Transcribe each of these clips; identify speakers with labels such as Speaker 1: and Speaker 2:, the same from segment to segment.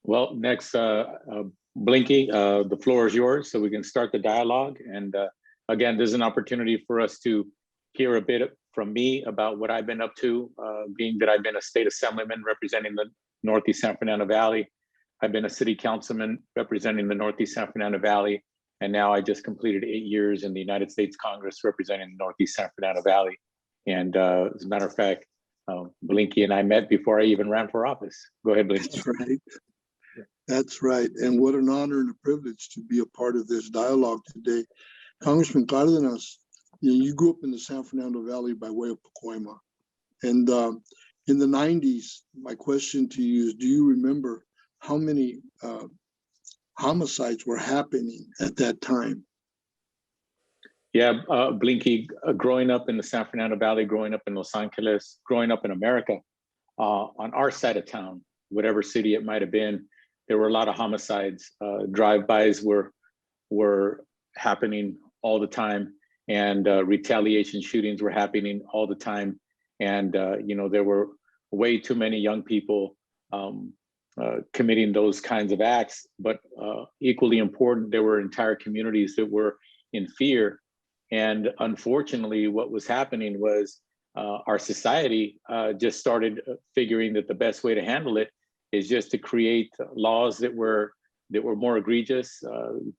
Speaker 1: Well, next, Blinky, the floor is yours, so we can start the dialogue. And again, there's an opportunity for us to hear a bit from me about what I've been up to, being that I've been a state assemblyman representing the Northeast San Fernando Valley. I've been a city councilman representing the Northeast San Fernando Valley. And now I just completed 8 years in the United States Congress representing the Northeast San Fernando Valley. And as a matter of fact, Blinky and I met before I even ran for office. Go ahead, Blinky.
Speaker 2: That's right. That's right. And what an honor and a privilege to be a part of this dialogue today. Congressman Cardenas, you grew up in the San Fernando Valley by way of Pacoima. And in the 90s, my question to you is, do you remember how many homicides were happening at that time?
Speaker 1: Yeah, Blinky, growing up in the San Fernando Valley, growing up in Los Angeles, growing up in America, on our side of town, whatever city it might have been, there were a lot of homicides. Drive-bys were happening all the time, and retaliation shootings were happening all the time. And there were way too many young people committing those kinds of acts. But equally important, there were entire communities that were in fear. And unfortunately, what was happening was our society just started figuring that the best way to handle it is just to create laws that were more egregious,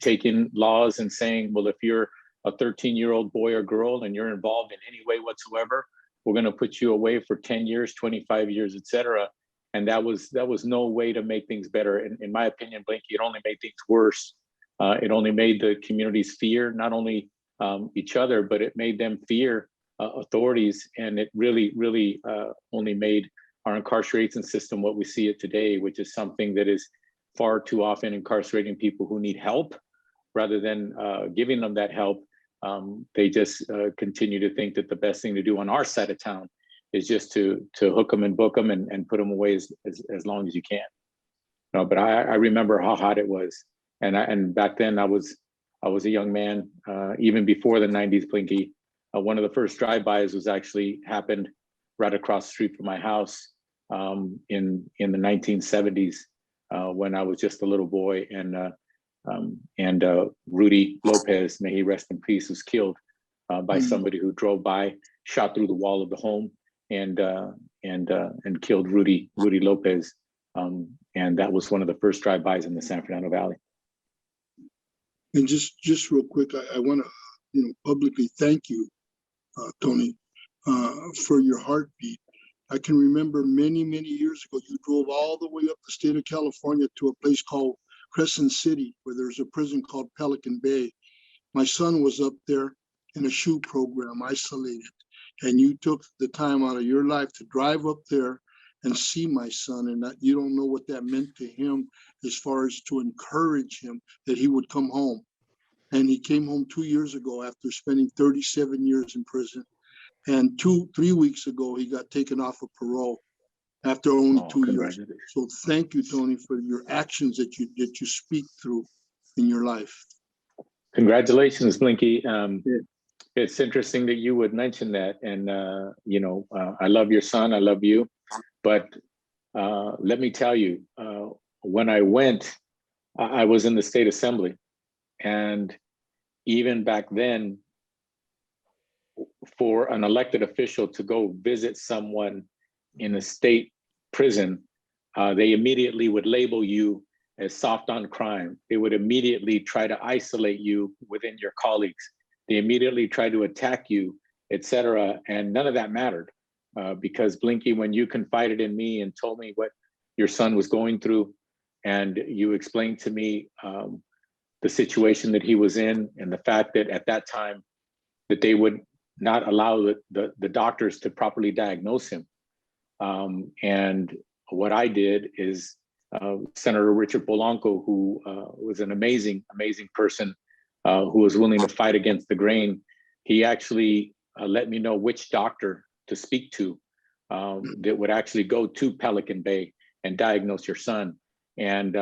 Speaker 1: taking laws and saying, well, if you're a 13-year-old boy or girl and you're involved in any way whatsoever, we're going to put you away for 10 years, 25 years, et cetera. And that was no way to make things better. In my opinion, Blinky, it only made things worse. It only made the communities fear, not only each other, but it made them fear authorities. And it really, really only made our incarceration system what we see it today, which is something that is far too often incarcerating people who need help rather than giving them that help. They just continue to think that the best thing to do on our side of town is just to hook them and book them and put them away as long as you can. No, but I remember how hot it was. And back then I was a young man, even before the 90s, Blinky. One of the first drive-bys was actually happened right across the street from my house in the 1970s when I was just a little boy, and Rudy Lopez, may he rest in peace, was killed by somebody who drove by, shot through the wall of the home, and killed Rudy Lopez, and that was one of the first drive-bys in the San Fernando Valley.
Speaker 2: And just real quick, I want to publicly thank you, Tony, for your heartbeat. I can remember many years ago, you drove all the way up the state of California to a place called Crescent City, where there's a prison called Pelican Bay. My son was up there in a SHU program, isolated, and you took the time out of your life to drive up there and see my son, and that you don't know what that meant to him as far as to encourage him that he would come home. And he came home 2 years ago after spending 37 years in prison. And 3 weeks ago, he got taken off of parole after only 2 years. So thank you, Tony, for your actions that you speak through in your life.
Speaker 1: Congratulations, Blinky. It's interesting that you would mention that. And, I love your son, I love you. But let me tell you, when I went, I was in the state assembly. And even back then, for an elected official to go visit someone in a state prison, they immediately would label you as soft on crime. They would immediately try to isolate you within your colleagues. They immediately try to attack you, et cetera. And none of that mattered because Blinky, when you confided in me and told me what your son was going through, and you explained to me the situation that he was in, and the fact that at that time that they would not allow the doctors to properly diagnose him. And what I did is Senator Richard Polanco, who was an amazing person who was willing to fight against the grain, he actually let me know which doctor to speak to that would actually go to Pelican Bay and diagnose your son. And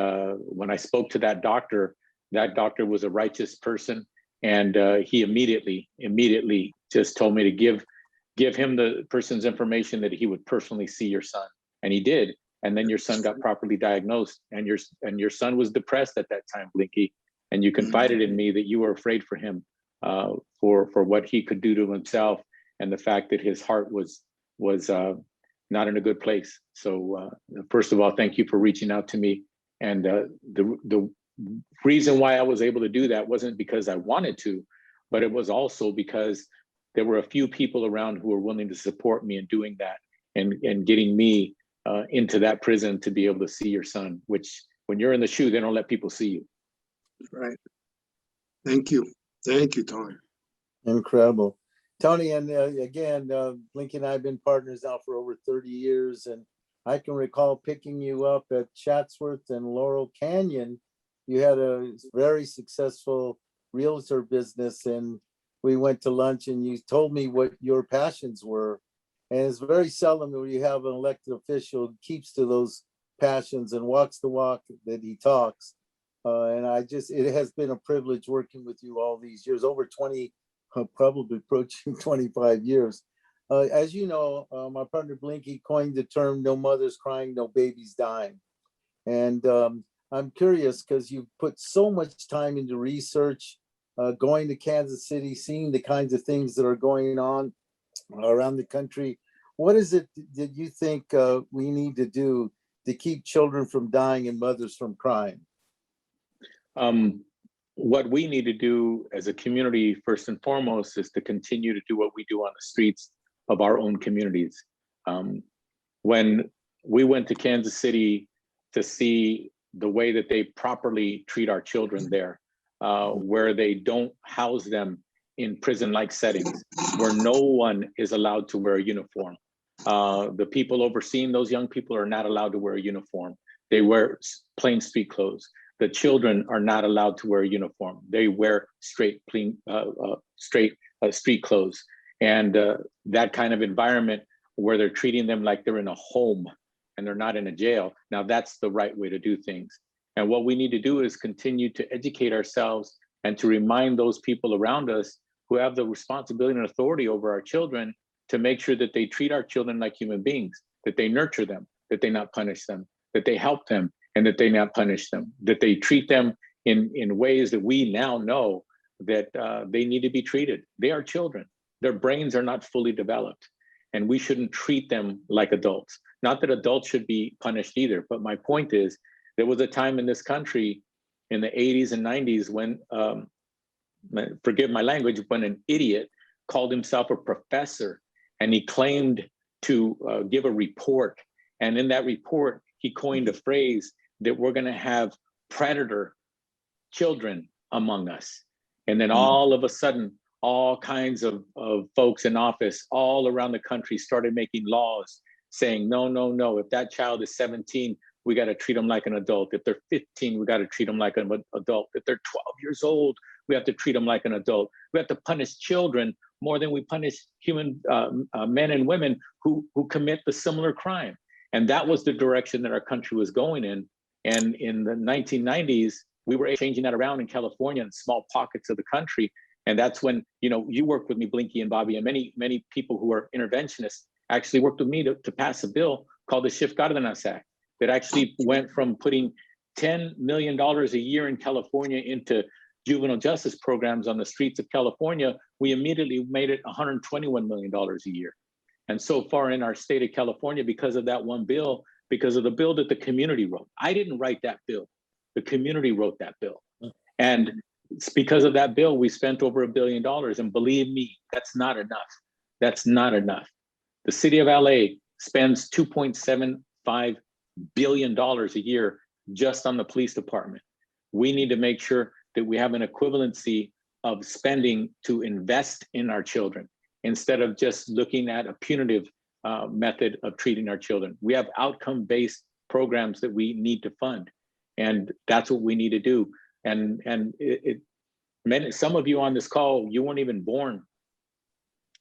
Speaker 1: when I spoke to that doctor was a righteous person, and he immediately just told me to give him the person's information that he would personally see your son, and he did. and then your son got properly diagnosed, and your son was depressed at that time, Blinky, and you confided in me that you were afraid for him, for what he could do to himself, and the fact that his heart was not in a good place. So first of all, thank you for reaching out to me. And the reason why I was able to do that wasn't because I wanted to, but it was also because there were a few people around who were willing to support me in doing that, and getting me into that prison to be able to see your son, which when you're in the shoe, they don't let people see you.
Speaker 2: Right. Thank you. Thank you, Tony.
Speaker 3: Incredible. Tony, and again, Blinky and I have been partners now for over 30 years, and I can recall picking you up at Chatsworth and Laurel Canyon. You had a very successful realtor business, and we went to lunch and you told me what your passions were. And it's very seldom when you have an elected official who keeps to those passions and walks the walk that he talks. And it has been a privilege working with you all these years, over 20, probably approaching 25 years. As you know, my partner Blinky coined the term "no mothers crying, no babies dying." And I'm curious because you've put so much time into research, going to Kansas City, seeing the kinds of things that are going on around the country. What is it that you think we need to do to keep children from dying and mothers from crying?
Speaker 1: What we need to do as a community, first and foremost, is to continue to do what we do on the streets of our own communities. When we went to Kansas City to see the way that they properly treat our children there, where they don't house them in prison-like settings, where no one is allowed to wear a uniform. The people overseeing those young people are not allowed to wear a uniform. They wear plain street clothes. The children are not allowed to wear a uniform. They wear straight street clothes. And that kind of environment where they're treating them like they're in a home and they're not in a jail. Now that's the right way to do things. And what we need to do is continue to educate ourselves and to remind those people around us who have the responsibility and authority over our children to make sure that they treat our children like human beings, that they nurture them, that they not punish them, that they help them, and that they not punish them, that they treat them in ways that we now know that they need to be treated. They are children. Their brains are not fully developed, and we shouldn't treat them like adults. Not that adults should be punished either, but my point is, there was a time in this country in the 80s and 90s when, forgive my language, when an idiot called himself a professor and he claimed to give a report. And in that report, he coined a phrase that we're gonna have predator children among us. And then all of a sudden, all kinds of folks in office all around the country started making laws saying, no, no, no, if that child is 17, we got to treat them like an adult. If they're 15, we got to treat them like an adult. If they're 12 years old, we have to treat them like an adult. We have to punish children more than we punish human men and women who commit the similar crime. And that was the direction that our country was going in. And in the 1990s, we were changing that around in California and small pockets of the country. And that's when, you worked with me, Blinky and Bobby, and many people who are interventionists actually worked with me to pass a bill called the Shift Cardenas Act that actually went from putting $10 million a year in California into juvenile justice programs on the streets of California. We immediately made it $121 million a year. And so far in our state of California, because of that one bill, because of the bill that the community wrote. I didn't write that bill. The community wrote that bill. And it's because of that bill, we spent over $1 billion. And believe me, that's not enough. That's not enough. The city of LA spends $2.75 billion a year just on the police department. We need to make sure that we have an equivalency of spending to invest in our children instead of just looking at a punitive method of treating our children. We have outcome-based programs that we need to fund, and that's what we need to do. And some of you on this call, you weren't even born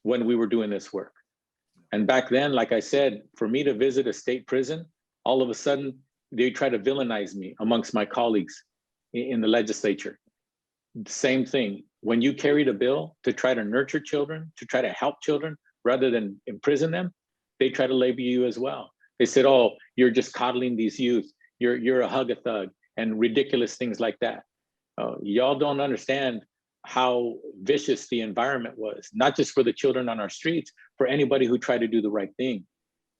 Speaker 1: when we were doing this work. And back then, like I said, for me to visit a state prison, all of a sudden, they try to villainize me amongst my colleagues in the legislature. Same thing. When you carried a bill to try to nurture children, to try to help children rather than imprison them, they try to label you as well. They said, oh, you're just coddling these youth. You're a hug-a-thug and ridiculous things like that. Y'all don't understand how vicious the environment was, not just for the children on our streets, for anybody who tried to do the right thing.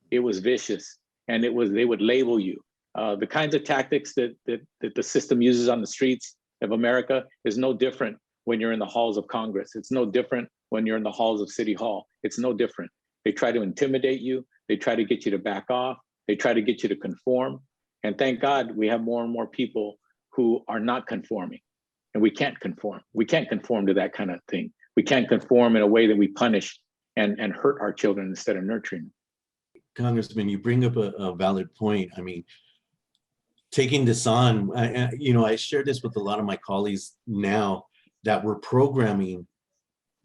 Speaker 1: It was vicious, and they would label you. The kinds of tactics that the system uses on the streets of America is no different when you're in the halls of Congress. It's no different when you're in the halls of City Hall. It's no different. They try to intimidate you. They try to get you to back off. They try to get you to conform. And thank God we have more and more people who are not conforming. And we can't conform. We can't conform to that kind of thing. We can't conform in a way that we punish and hurt our children instead of nurturing them.
Speaker 4: Congressman, you bring up a valid point. I mean, taking this on, I share this with a lot of my colleagues now that were programming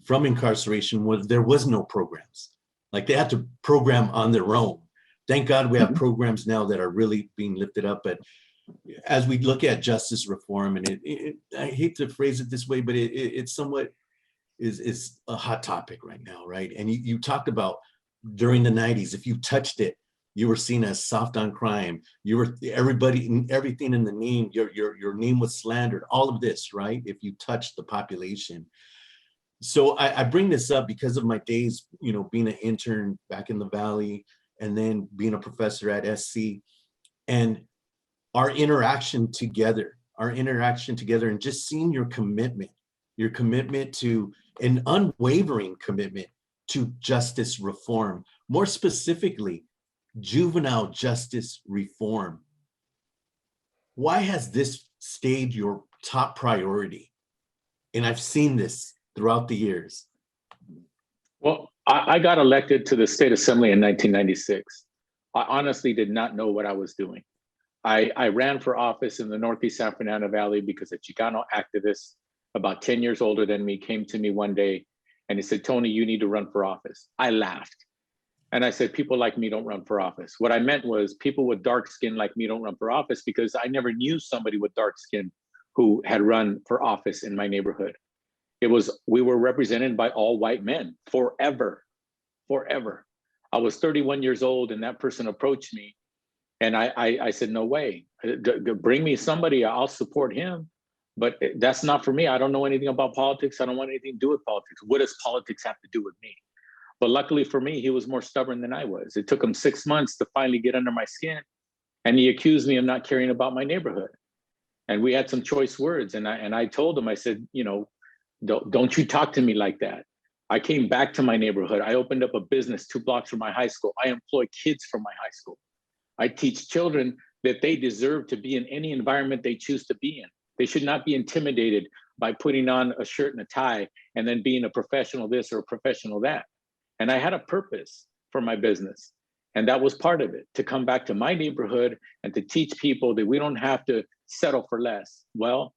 Speaker 4: from incarceration when there was no programs. Like they had to program on their own. Thank God we have programs now that are really being lifted up. But as we look at justice reform, and I hate to phrase it this way, but it's somewhat is a hot topic right now, right? And you talked about during the 90s, if you touched it, you were seen as soft on crime. You were everything in the name, your name was slandered, all of this, right? If you touched the population. So I bring this up because of my days, being an intern back in the Valley and then being a professor at SC, and our interaction together and just seeing your commitment to an unwavering commitment to justice reform, more specifically, juvenile justice reform. Why has this stayed your top priority? And I've seen this throughout the years.
Speaker 1: Well, I got elected to the state assembly in 1996. I honestly did not know what I was doing. I ran for office in the Northeast San Fernando Valley because a Chicano activist about 10 years older than me came to me one day and he said, Tony, you need to run for office. I laughed. And I said, people like me don't run for office. What I meant was people with dark skin like me don't run for office, because I never knew somebody with dark skin who had run for office in my neighborhood. We were represented by all white men forever. I was 31 years old and that person approached me and I said, no way, bring me somebody, I'll support him. But that's not for me. I don't know anything about politics. I don't want anything to do with politics. What does politics have to do with me? But luckily for me, he was more stubborn than I was. It took him 6 months to finally get under my skin. And he accused me of not caring about my neighborhood. And we had some choice words. And I told him, I said, don't you talk to me like that. I came back to my neighborhood. I opened up a business 2 blocks from my high school. I employ kids from my high school. I teach children that they deserve to be in any environment they choose to be in. They should not be intimidated by putting on a shirt and a tie and then being a professional this or a professional that. And I had a purpose for my business. And that was part of it, to come back to my neighborhood and to teach people that we don't have to settle for less. Well,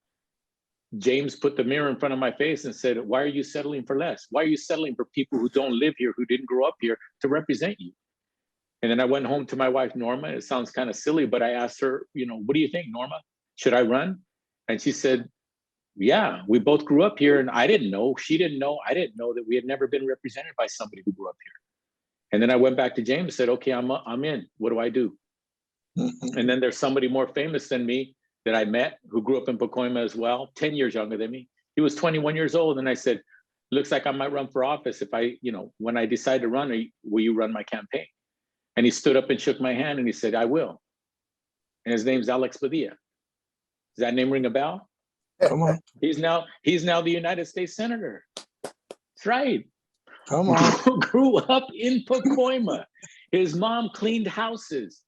Speaker 1: James put the mirror in front of my face and said, why are you settling for less? Why are you settling for people who don't live here, who didn't grow up here, to represent you? And then I went home to my wife, Norma. It sounds kind of silly, but I asked her, what do you think, Norma? Should I run? And she said, yeah, we both grew up here. And I didn't know, she didn't know, I didn't know that we had never been represented by somebody who grew up here. And then I went back to James and said, okay, I'm in. What do I do? And then there's somebody more famous than me that I met who grew up in Pacoima as well, 10 years younger than me. He was 21 years old. And I said, looks like I might run for office if when I decide to run, will you run my campaign? And he stood up and shook my hand and he said, I will. And his name's Alex Padilla. Does that name ring a bell?
Speaker 5: Come on.
Speaker 1: He's now the United States Senator. That's right.
Speaker 5: Come on.
Speaker 1: Grew up in Pacoima. His mom cleaned houses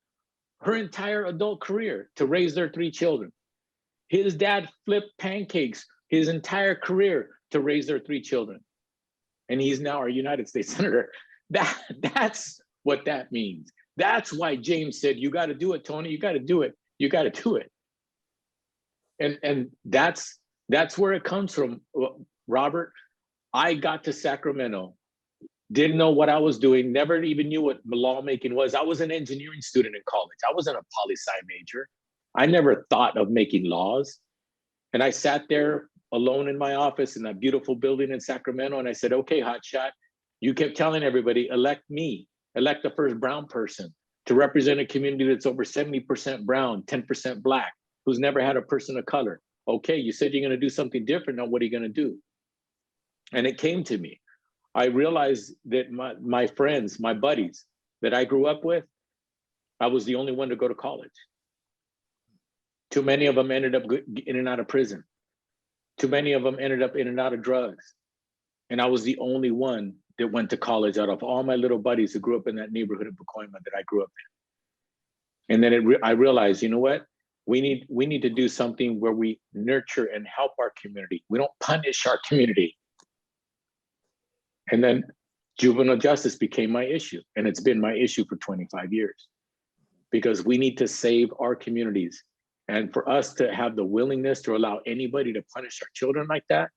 Speaker 1: her entire adult career to raise their 3 children. His dad flipped pancakes his entire career to raise their 3 children. And he's now our United States Senator. That's what that means. That's why James said, you got to do it, Tony. You got to do it. You got to do it. And that's where it comes from, Robert. I got to Sacramento, didn't know what I was doing, never even knew what lawmaking was. I was an engineering student in college. I wasn't a poli-sci major. I never thought of making laws. And I sat there alone in my office in that beautiful building in Sacramento. And I said, okay, hotshot, you kept telling everybody, elect me, elect the first brown person to represent a community that's over 70% brown, 10% black, who's never had a person of color. Okay, you said you're gonna do something different, now what are you gonna do? And it came to me. I realized that my friends, my buddies that I grew up with, I was the only one to go to college. Too many of them ended up in and out of prison. Too many of them ended up in and out of drugs. And I was the only one that went to college out of all my little buddies who grew up in that neighborhood of Pacoima that I grew up in. And then I realized, you know what? We need to do something where we nurture and help our community. We don't punish our community. And then juvenile justice became my issue. And it's been my issue for 25 years. Because we need to save our communities. And for us to have the willingness to allow anybody to punish our children like that,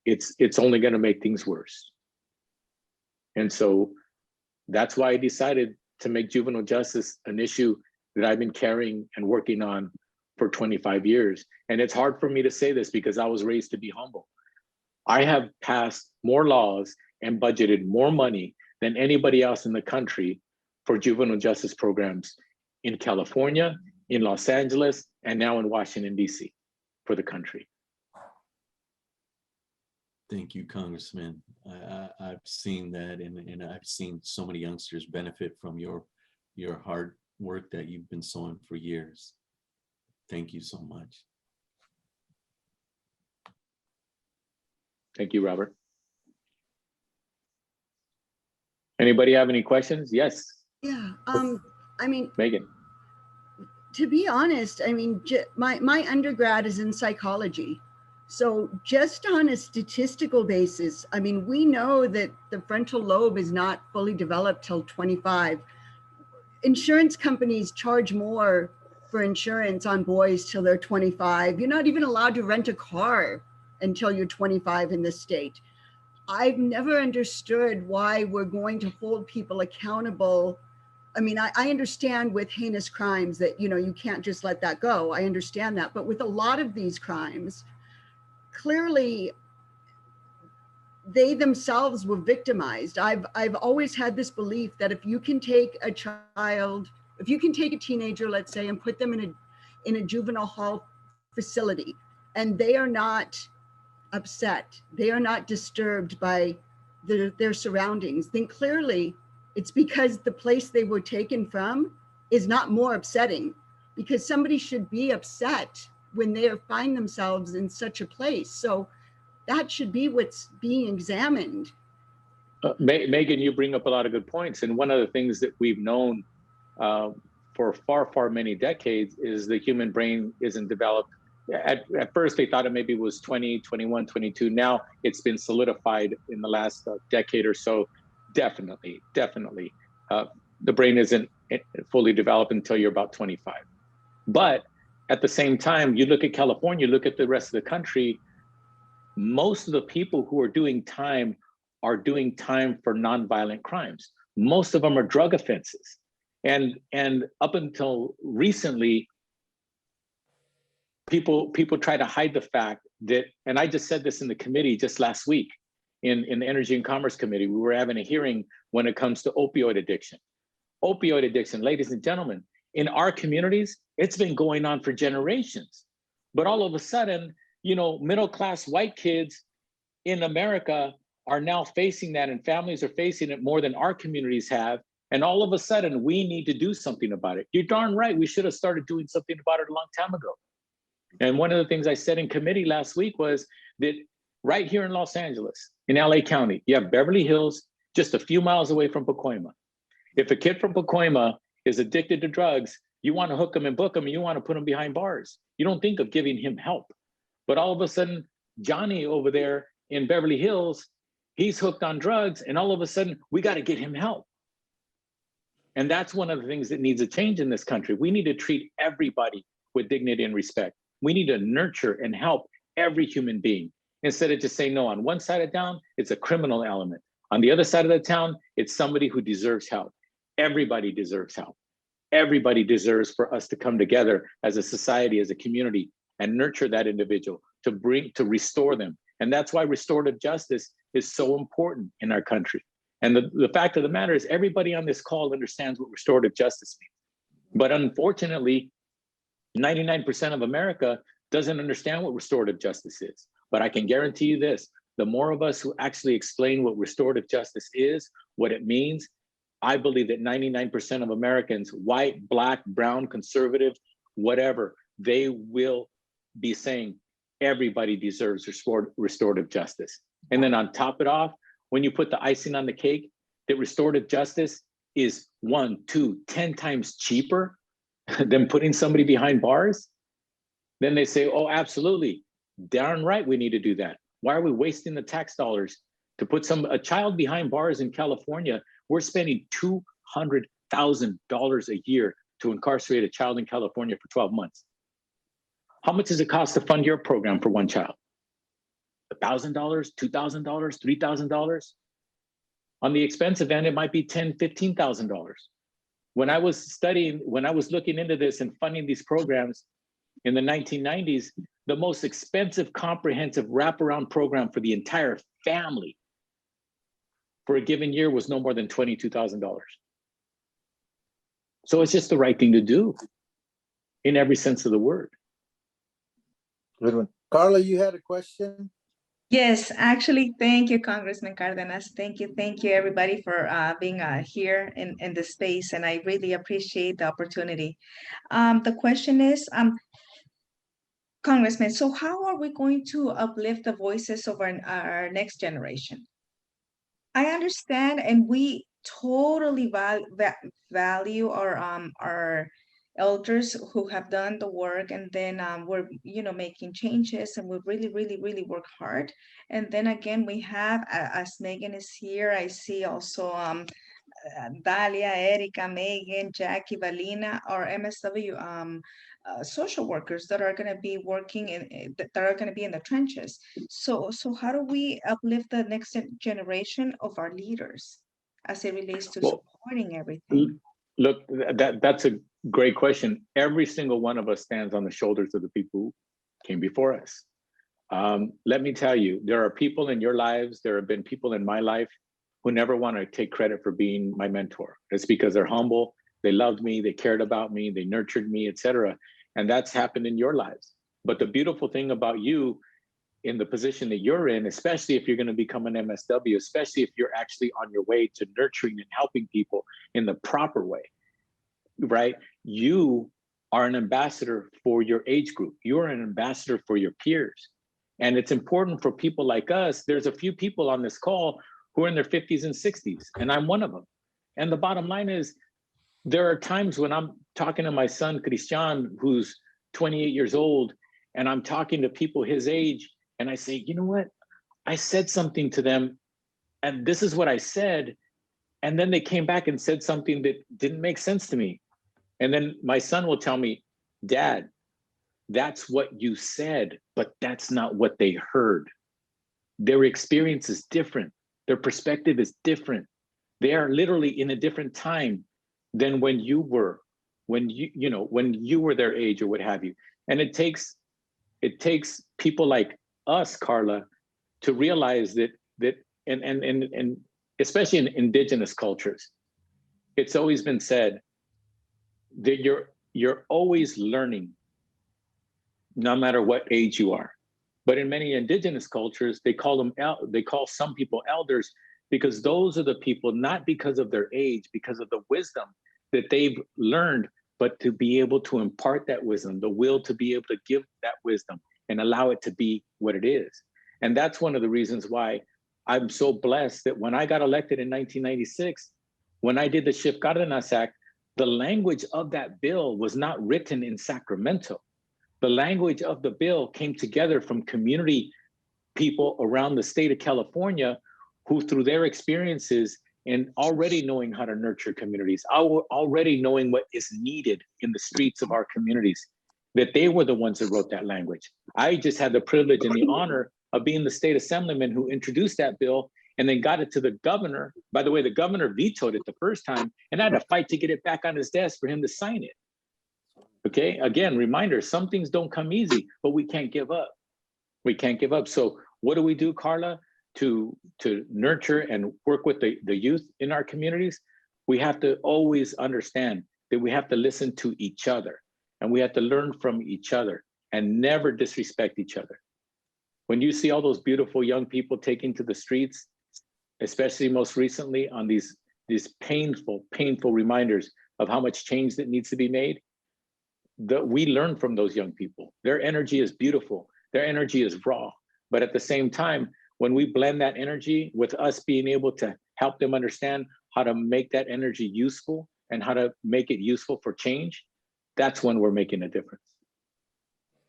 Speaker 1: it's only going to make things worse. And so that's why I decided to make juvenile justice an issue that I've been carrying and working on for 25 years. And it's hard for me to say this because I was raised to be humble. I have passed more laws and budgeted more money than anybody else in the country for juvenile justice programs in California, in Los Angeles, and now in Washington, D.C. for the country.
Speaker 4: Thank you, Congressman. I've seen that, and I've seen so many youngsters benefit from your hard work that you've been sowing for years. Thank you so much.
Speaker 1: Thank you, Robert. Anybody have any questions? Yes.
Speaker 6: Yeah, I mean,
Speaker 1: Megan.
Speaker 6: to be honest, I mean, my undergrad is in psychology. So just on a statistical basis, I mean, we know that the frontal lobe is not fully developed till 25. Insurance companies charge more for insurance on boys till they're 25. You're not even allowed to rent a car until you're 25 in this state. I've never understood why we're going to hold people accountable. I mean, I understand with heinous crimes that, you know, you can't just let that go. I understand that. But with a lot of these crimes, clearly they themselves were victimized. I've always had this belief that if you can take a child, if you can take a teenager, let's say, and put them in a juvenile hall facility, and they are not upset, they are not disturbed by their surroundings, then clearly it's because the place they were taken from is not more upsetting, because somebody should be upset when they find themselves in such a place. So that should be what's being examined.
Speaker 1: Megan, you bring up a lot of good points. And one of the things that we've known for far many decades is the human brain isn't developed. At first, they thought it maybe was 20, 21, 22. Now it's been solidified in the last decade or so. Definitely. The brain isn't fully developed until you're about 25. But at the same time, you look at California, look at the rest of the country, most of the people who are doing time for nonviolent crimes. Most of them are drug offenses. And up until recently, people try to hide the fact that, and I just said this in the committee just last week, in the Energy and Commerce Committee, we were having a hearing when it comes to opioid addiction. Opioid addiction, ladies and gentlemen, in our communities, it's been going on for generations. But all of a sudden, you know, middle-class white kids in America are now facing that, and families are facing it more than our communities have. And all of a sudden, we need to do something about it. You're darn right, we should have started doing something about it a long time ago. And one of the things I said in committee last week was that right here in Los Angeles, in LA County, you have Beverly Hills, just a few miles away from Pacoima. If a kid from Pacoima is addicted to drugs, you want to hook him and book him, and you want to put him behind bars. You don't think of giving him help. But all of a sudden, Johnny over there in Beverly Hills, he's hooked on drugs, and all of a sudden, we got to get him help. And that's one of the things that needs a change in this country. We need to treat everybody with dignity and respect. We need to nurture and help every human being, instead of just saying, no, on one side of town, it's a criminal element. On the other side of the town, it's somebody who deserves help. Everybody deserves help. Everybody deserves for us to come together as a society, as a community, and nurture that individual, to restore them. And that's why restorative justice is so important in our country. And the fact of the matter is everybody on this call understands what restorative justice means. But unfortunately, 99% of America doesn't understand what restorative justice is. But I can guarantee you this, the more of us who actually explain what restorative justice is, what it means, I believe that 99% of Americans, white, black, brown, conservative, whatever, they will be saying everybody deserves restorative justice. And then on top of it off, when you put the icing on the cake, that restorative justice is 1, 2, 10 times cheaper than putting somebody behind bars, then they say, oh, absolutely, darn right we need to do that. Why are we wasting the tax dollars to put a child behind bars in California? We're spending $200,000 a year to incarcerate a child in California for 12 months. How much does it cost to fund your program for one child? $1,000, $2,000, $3,000? On the expensive end, it might be $10,000, $15,000. When I was looking into this and funding these programs in the 1990s, the most expensive comprehensive wraparound program for the entire family for a given year was no more than $22,000. So it's just the right thing to do in every sense of the word.
Speaker 3: Good one. Carla, you had a question?
Speaker 7: Yes, actually, thank you, Congressman Cardenas. Thank you, everybody, for being here in the space, and I really appreciate the opportunity. The question is, Congressman, so how are we going to uplift the voices of our next generation? I understand, and we totally value our elders who have done the work, and then we're making changes, and we really work hard. And then again, we have, as Megan is here, I see also Dalia, Erica, Megan, Jackie, Valina, our MSW social workers that are going to be working that are going to be in the trenches. So how do we uplift the next generation of our leaders as it relates to supporting everything?
Speaker 1: Look, that's a great question. Every single one of us stands on the shoulders of the people who came before us. Let me tell you, there are people in your lives, there have been people in my life who never want to take credit for being my mentor. It's because they're humble, they loved me, they cared about me, they nurtured me, etc. And that's happened in your lives. But the beautiful thing about you in the position that you're in, especially if you're going to become an MSW, especially if you're actually on your way to nurturing and helping people in the proper way, right? You are an ambassador for your age group. You're an ambassador for your peers. And it's important for people like us. There's a few people on this call who are in their 50s and 60s, and I'm one of them. And the bottom line is, there are times when I'm talking to my son, Christian, who's 28 years old, and I'm talking to people his age, and I say, you know what? I said something to them, and this is what I said. And then they came back and said something that didn't make sense to me. And then my son will tell me, Dad, that's what you said, but that's not what they heard. Their experience is different. Their perspective is different. They are literally in a different time than when you were, when you were their age or what have you. And it takes people like us, Carla, to realize that and especially in indigenous cultures, it's always been said that you're always learning, no matter what age you are. But in many indigenous cultures, they call some people elders, because those are the people, not because of their age, because of the wisdom that they've learned, but to be able to impart that wisdom, the will to be able to give that wisdom and allow it to be what it is. And that's one of the reasons why I'm so blessed that when I got elected in 1996, when I did the Shift Cardenas Act, the language of that bill was not written in Sacramento. The language of the bill came together from community people around the state of California who, through their experiences and already knowing how to nurture communities, already knowing what is needed in the streets of our communities, that they were the ones that wrote that language. I just had the privilege and the honor of being the state assemblyman who introduced that bill and then got it to the governor. By the way, the governor vetoed it the first time, and I had to fight to get it back on his desk for him to sign it. Okay, again, reminder, some things don't come easy, but we can't give up. We can't give up. So what do we do, Carla? to nurture and work with the youth in our communities, we have to always understand that we have to listen to each other, and we have to learn from each other and never disrespect each other. When you see all those beautiful young people taking to the streets, especially most recently on these painful reminders of how much change that needs to be made, we learn from those young people. Their energy is beautiful. Their energy is raw. But at the same time, when we blend that energy with us being able to help them understand how to make that energy useful and how to make it useful for change, that's when we're making a difference.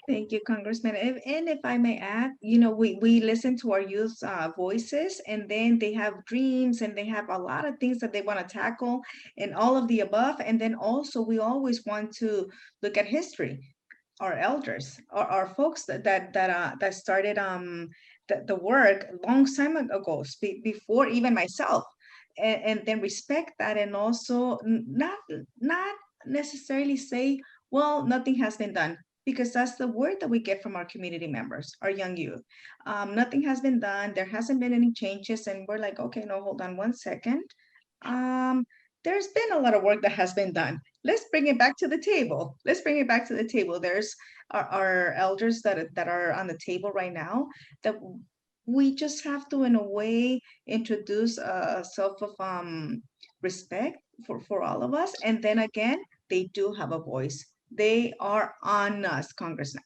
Speaker 7: Thank you, Congressman. And if I may add, you know, we listen to our youth's voices, and then they have dreams and they have a lot of things that they want to tackle and all of the above. And then also we always want to look at history, our elders, our folks that started the work a long time ago, before even myself, and then respect that, and also not necessarily say, well, nothing has been done, because that's the word that we get from our community members, our young youth. Nothing has been done. There hasn't been any changes. And we're like, okay, no, hold on one second. There's been a lot of work that has been done. Let's bring it back to the table. Let's bring it back to the table. There's our elders that are on the table right now that we just have to, in a way, introduce a self of respect for all of us. And then again, they do have a voice. They are on us, Congressman,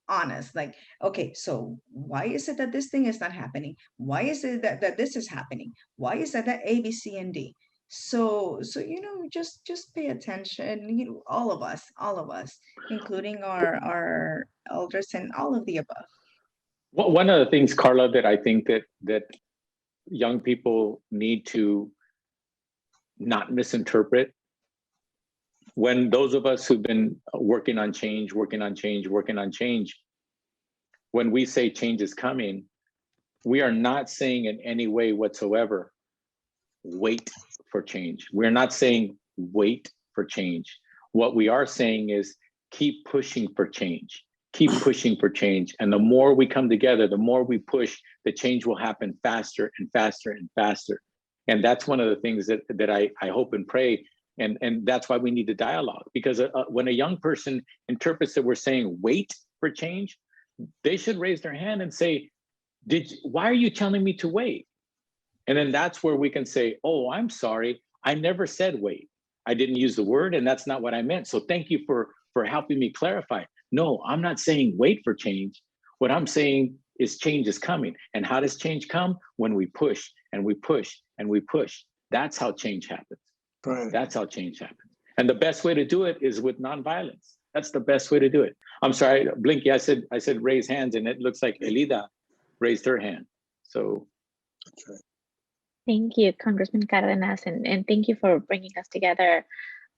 Speaker 7: on us. Like, okay, so why is it that this thing is not happening? Why is it that this is happening? Why is it that A, B, C, and D? So you know, just pay attention. You know, all of us, including our elders and all of the above.
Speaker 1: Well, one of the things, Carla, that I think that young people need to not misinterpret, when those of us who've been working on change, when we say change is coming, we are not saying in any way whatsoever, wait for change. We're not saying wait for change. What we are saying is keep pushing for change. Keep pushing for change. And the more we come together, the more we push, the change will happen faster and faster and faster. And that's one of the things that I hope and pray. And that's why we need the dialogue, because when a young person interprets that we're saying wait for change, they should raise their hand and say, why are you telling me to wait? And then that's where we can say, oh, I'm sorry, I never said wait. I didn't use the word, and that's not what I meant. So thank you for helping me clarify. No, I'm not saying wait for change. What I'm saying is change is coming. And how does change come? When we push and we push and we push. That's how change happens.
Speaker 5: Right.
Speaker 1: That's how change happens. And the best way to do it is with nonviolence. That's the best way to do it. I'm sorry, Blinky, I said raise hands, and it looks like Elida raised her hand. So.
Speaker 2: That's right.
Speaker 8: Thank you, Congressman Cardenas, and thank you for bringing us together.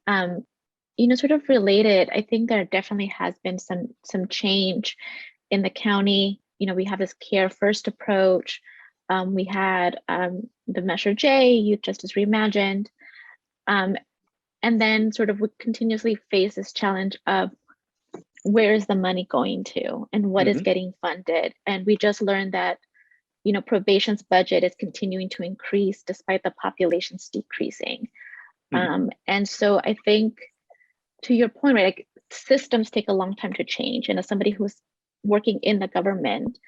Speaker 8: You know, sort of related, I think there definitely has been some change in the county. You know, we have this care first approach. We had the Measure J, Youth Justice Reimagined. And then sort of we continuously face this challenge of where is the money going to and what is getting funded. And we just learned that, you know, probation's budget is continuing to increase despite the population's decreasing. And so I think, to your point, right, like systems take a long time to change. And as somebody who's working in the government,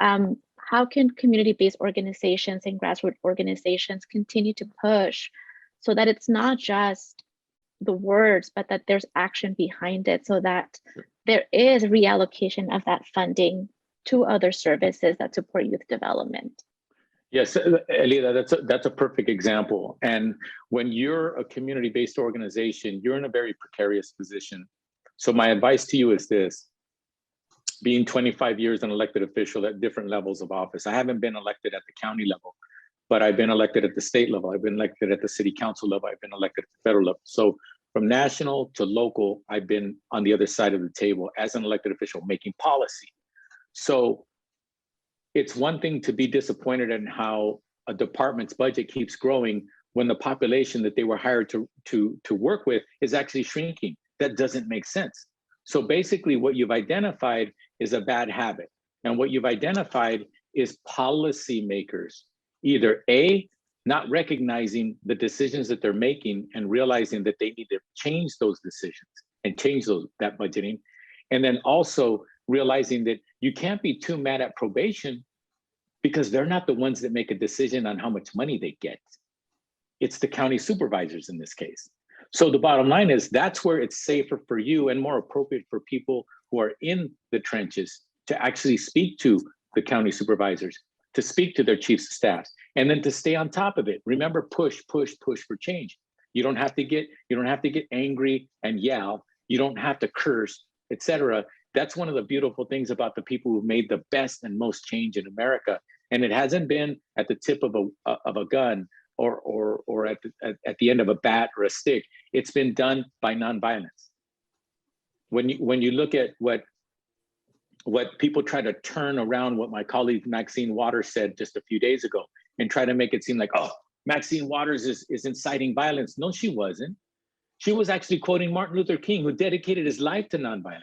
Speaker 8: how can community-based organizations and grassroots organizations continue to push so that it's not just the words, but that there's action behind it, so that there is reallocation of that funding to other services that support youth development?
Speaker 1: Yes, Elida, that's a perfect example. And when you're a community-based organization, you're in a very precarious position. So my advice to you is this: being 25 years an elected official at different levels of office. I haven't been elected at the county level, but I've been elected at the state level. I've been elected at the city council level. I've been elected at the federal level. So from national to local, I've been on the other side of the table as an elected official making policy. So it's one thing to be disappointed in how a department's budget keeps growing when the population that they were hired to work with is actually shrinking. That doesn't make sense. So basically what you've identified is a bad habit. And what you've identified is policymakers either A, not recognizing the decisions that they're making and realizing that they need to change those decisions and change that budgeting. And then also realizing that you can't be too mad at probation because they're not the ones that make a decision on how much money they get. It's the county supervisors in this case. So the bottom line is that's where it's safer for you and more appropriate for people who are in the trenches to actually speak to the county supervisors, to speak to their chiefs of staff, and then to stay on top of it. Remember, push, push, push for change. You don't have to get angry and yell. You don't have to curse, etc. That's one of the beautiful things about the people who've made the best and most change in America. And it hasn't been at the tip of a gun or at the end of a bat or a stick. It's been done by nonviolence. When you look at what people try to turn around what my colleague Maxine Waters said just a few days ago and try to make it seem like, oh, Maxine Waters is inciting violence. No, she wasn't. She was actually quoting Martin Luther King, who dedicated his life to nonviolence.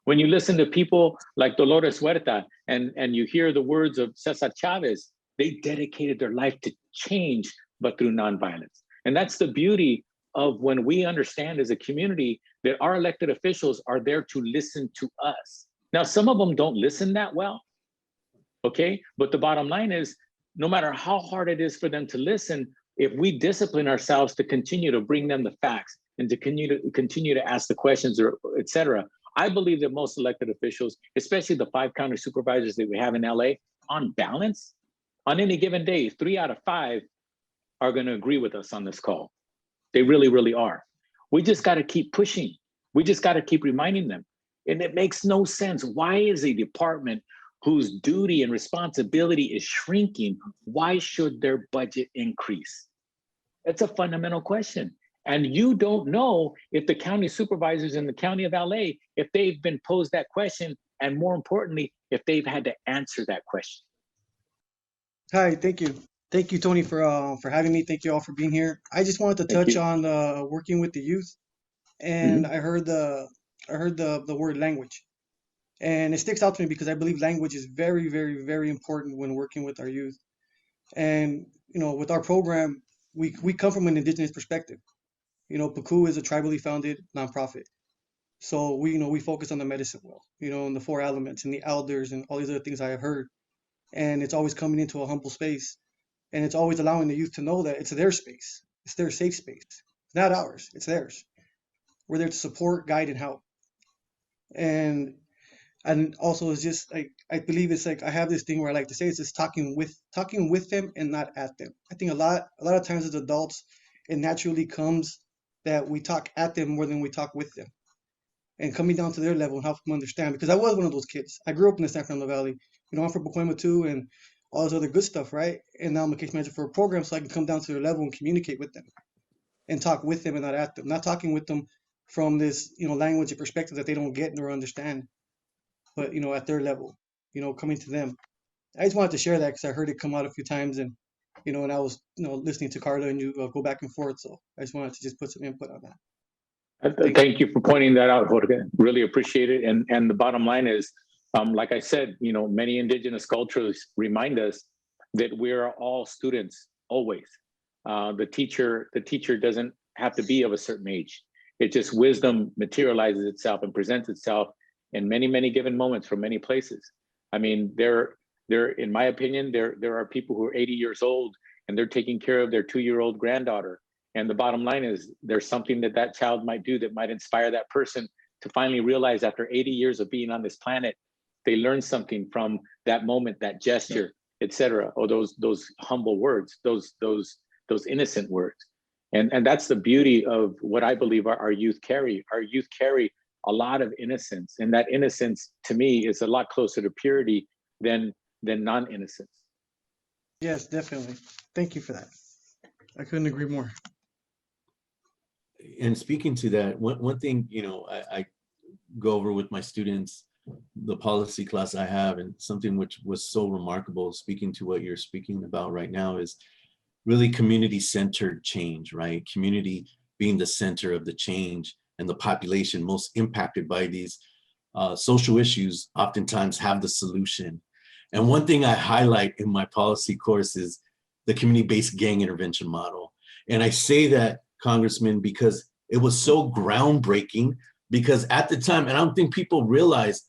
Speaker 1: When you listen to people like Dolores Huerta and you hear the words of Cesar Chavez, they dedicated their life to change, but through nonviolence. And that's the beauty of when we understand as a community that our elected officials are there to listen to us. Now, some of them don't listen that well, okay? But the bottom line is, no matter how hard it is for them to listen, if we discipline ourselves to continue to bring them the facts and to continue to ask the questions, or et cetera, I believe that most elected officials, especially the 5 county supervisors that we have in LA, on balance, on any given day, 3 out of 5 are gonna agree with us on this call. They really, really are. We just gotta keep pushing. We just gotta keep reminding them. And it makes no sense. Why is a department whose duty and responsibility is shrinking, why should their budget increase? That's a fundamental question. And you don't know if the county supervisors in the county of LA, if they've been posed that question, and more importantly, if they've had to answer that question.
Speaker 9: Hi, thank you. Thank you, Tony, for having me. Thank you all for being here. I just wanted to touch on working with the youth. And I heard the word language. And it sticks out to me because I believe language is very, very, very important when working with our youth. And, you know, with our program, we come from an indigenous perspective. You know, PACU is a tribally founded nonprofit. So we focus on the medicine wheel, you know, and the 4 elements and the elders and all these other things I have heard. And it's always coming into a humble space. And it's always allowing the youth to know that it's their space. It's their safe space. It's not ours, it's theirs. We're there to support, guide, and help. And also it's just like, I believe it's like, I have this thing where I like to say, it's just talking with them and not at them. I think a lot of times as adults, it naturally comes that we talk at them more than we talk with them. And coming down to their level and help them understand, because I was one of those kids. I grew up in the San Fernando Valley. You know, I'm from Pacoima too, and all this other good stuff, right? And now I'm a case manager for a program, so I can come down to their level and communicate with them and talk with them and not at them. Not talking with them from this, you know, language and perspective that they don't get nor understand, but, you know, at their level, you know, coming to them. I just wanted to share that because I heard it come out a few times, and, you know, and I was, you know, listening to Carla and you go back and forth. So I just wanted to just put some input on that.
Speaker 1: Thank you for pointing that out, Jorge. Really appreciate it. And the bottom line is, like I said, you know, many indigenous cultures remind us that we're all students always. The teacher doesn't have to be of a certain age. It just wisdom materializes itself and presents itself in many, many given moments from many places. I mean, there, in my opinion, there are people who are 80 years old and they're taking care of their 2-year-old granddaughter. And the bottom line is there's something that child might do that might inspire that person to finally realize after 80 years of being on this planet, they learned something from that moment, that gesture, et cetera, or those humble words, those innocent words. And that's the beauty of what I believe our youth carry. Our youth carry a lot of innocence, and that innocence to me is a lot closer to purity than non-innocence.
Speaker 9: Yes, definitely. Thank you for that. I couldn't agree more.
Speaker 4: And speaking to that, one thing, you know, I go over with my students, the policy class I have, and something which was so remarkable, speaking to what you're speaking about right now, is really community-centered change, right? Community being the center of the change, and the population most impacted by these social issues oftentimes have the solution. And one thing I highlight in my policy course is the community-based gang intervention model. And I say that, Congressman, because it was so groundbreaking, because at the time, and I don't think people realize,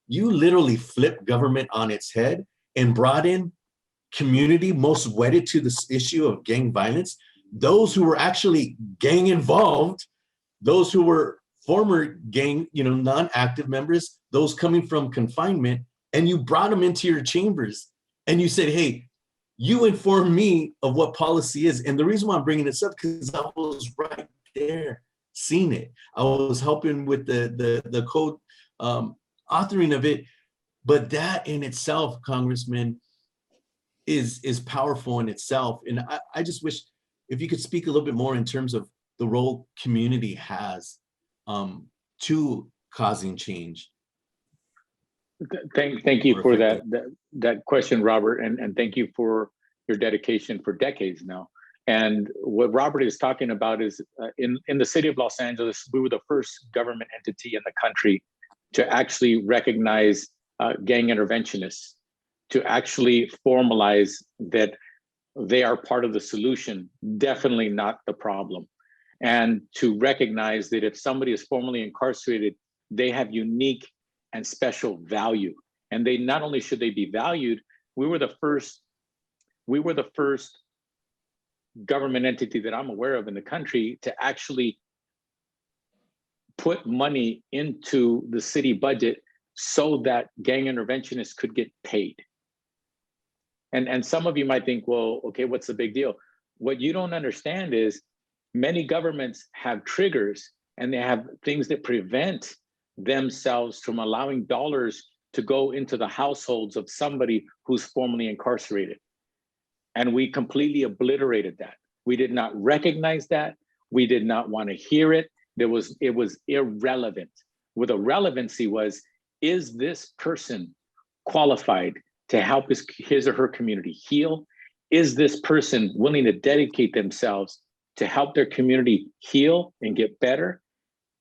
Speaker 4: you literally flipped government on its head and brought in community most wedded to this issue of gang violence, those who were actually gang involved, those who were former gang, non-active members, those coming from confinement, and you brought them into your chambers and you said, hey, you inform me of what policy is. And the reason why I'm bringing this up, because I was right there, seeing it. I was helping with the code authoring of it. But that in itself, Congressman, is powerful in itself. And I just wish if you could speak a little bit more in terms of the role community has to causing change.
Speaker 1: Thank you for that question, Robert, and thank you for your dedication for decades now. And what Robert is talking about is in the city of Los Angeles, we were the first government entity in the country to actually recognize gang interventionists, to actually formalize that they are part of the solution, definitely not the problem. And to recognize that if somebody is formally incarcerated, they have unique and special value. And they not only should they be valued, we were the first government entity that I'm aware of in the country to actually put money into the city budget so that gang interventionists could get paid. And some of you might think, well, okay, what's the big deal? What you don't understand is many governments have triggers and they have things that prevent themselves from allowing dollars to go into the households of somebody who's formerly incarcerated. And we completely obliterated that. We did not recognize that. We did not want to hear it. It was irrelevant. What the relevancy was, is this person qualified to help his or her community heal? Is this person willing to dedicate themselves to help their community heal and get better?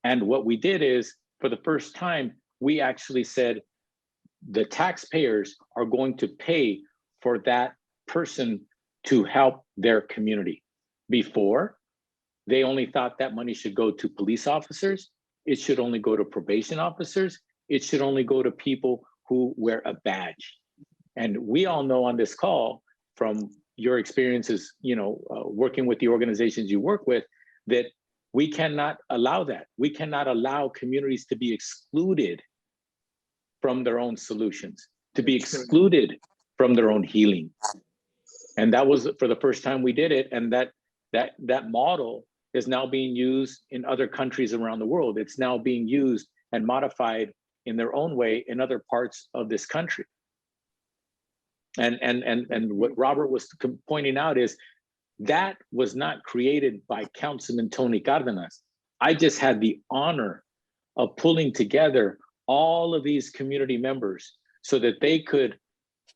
Speaker 1: And what we did is, for the first time, we actually said the taxpayers are going to pay for that person to help their community. Before, they only thought that money should go to police officers. It should only go to probation officers. It should only go to people who wear a badge. And we all know on this call from your experiences, working with the organizations you work with, that we cannot allow that. We cannot allow communities to be excluded from their own solutions, to be excluded from their own healing. And that was for the first time we did it. And that model is now being used in other countries around the world. It's now being used and modified in their own way in other parts of this country. And what Robert was pointing out is that was not created by Councilman Tony Cardenas. I just had the honor of pulling together all of these community members so that they could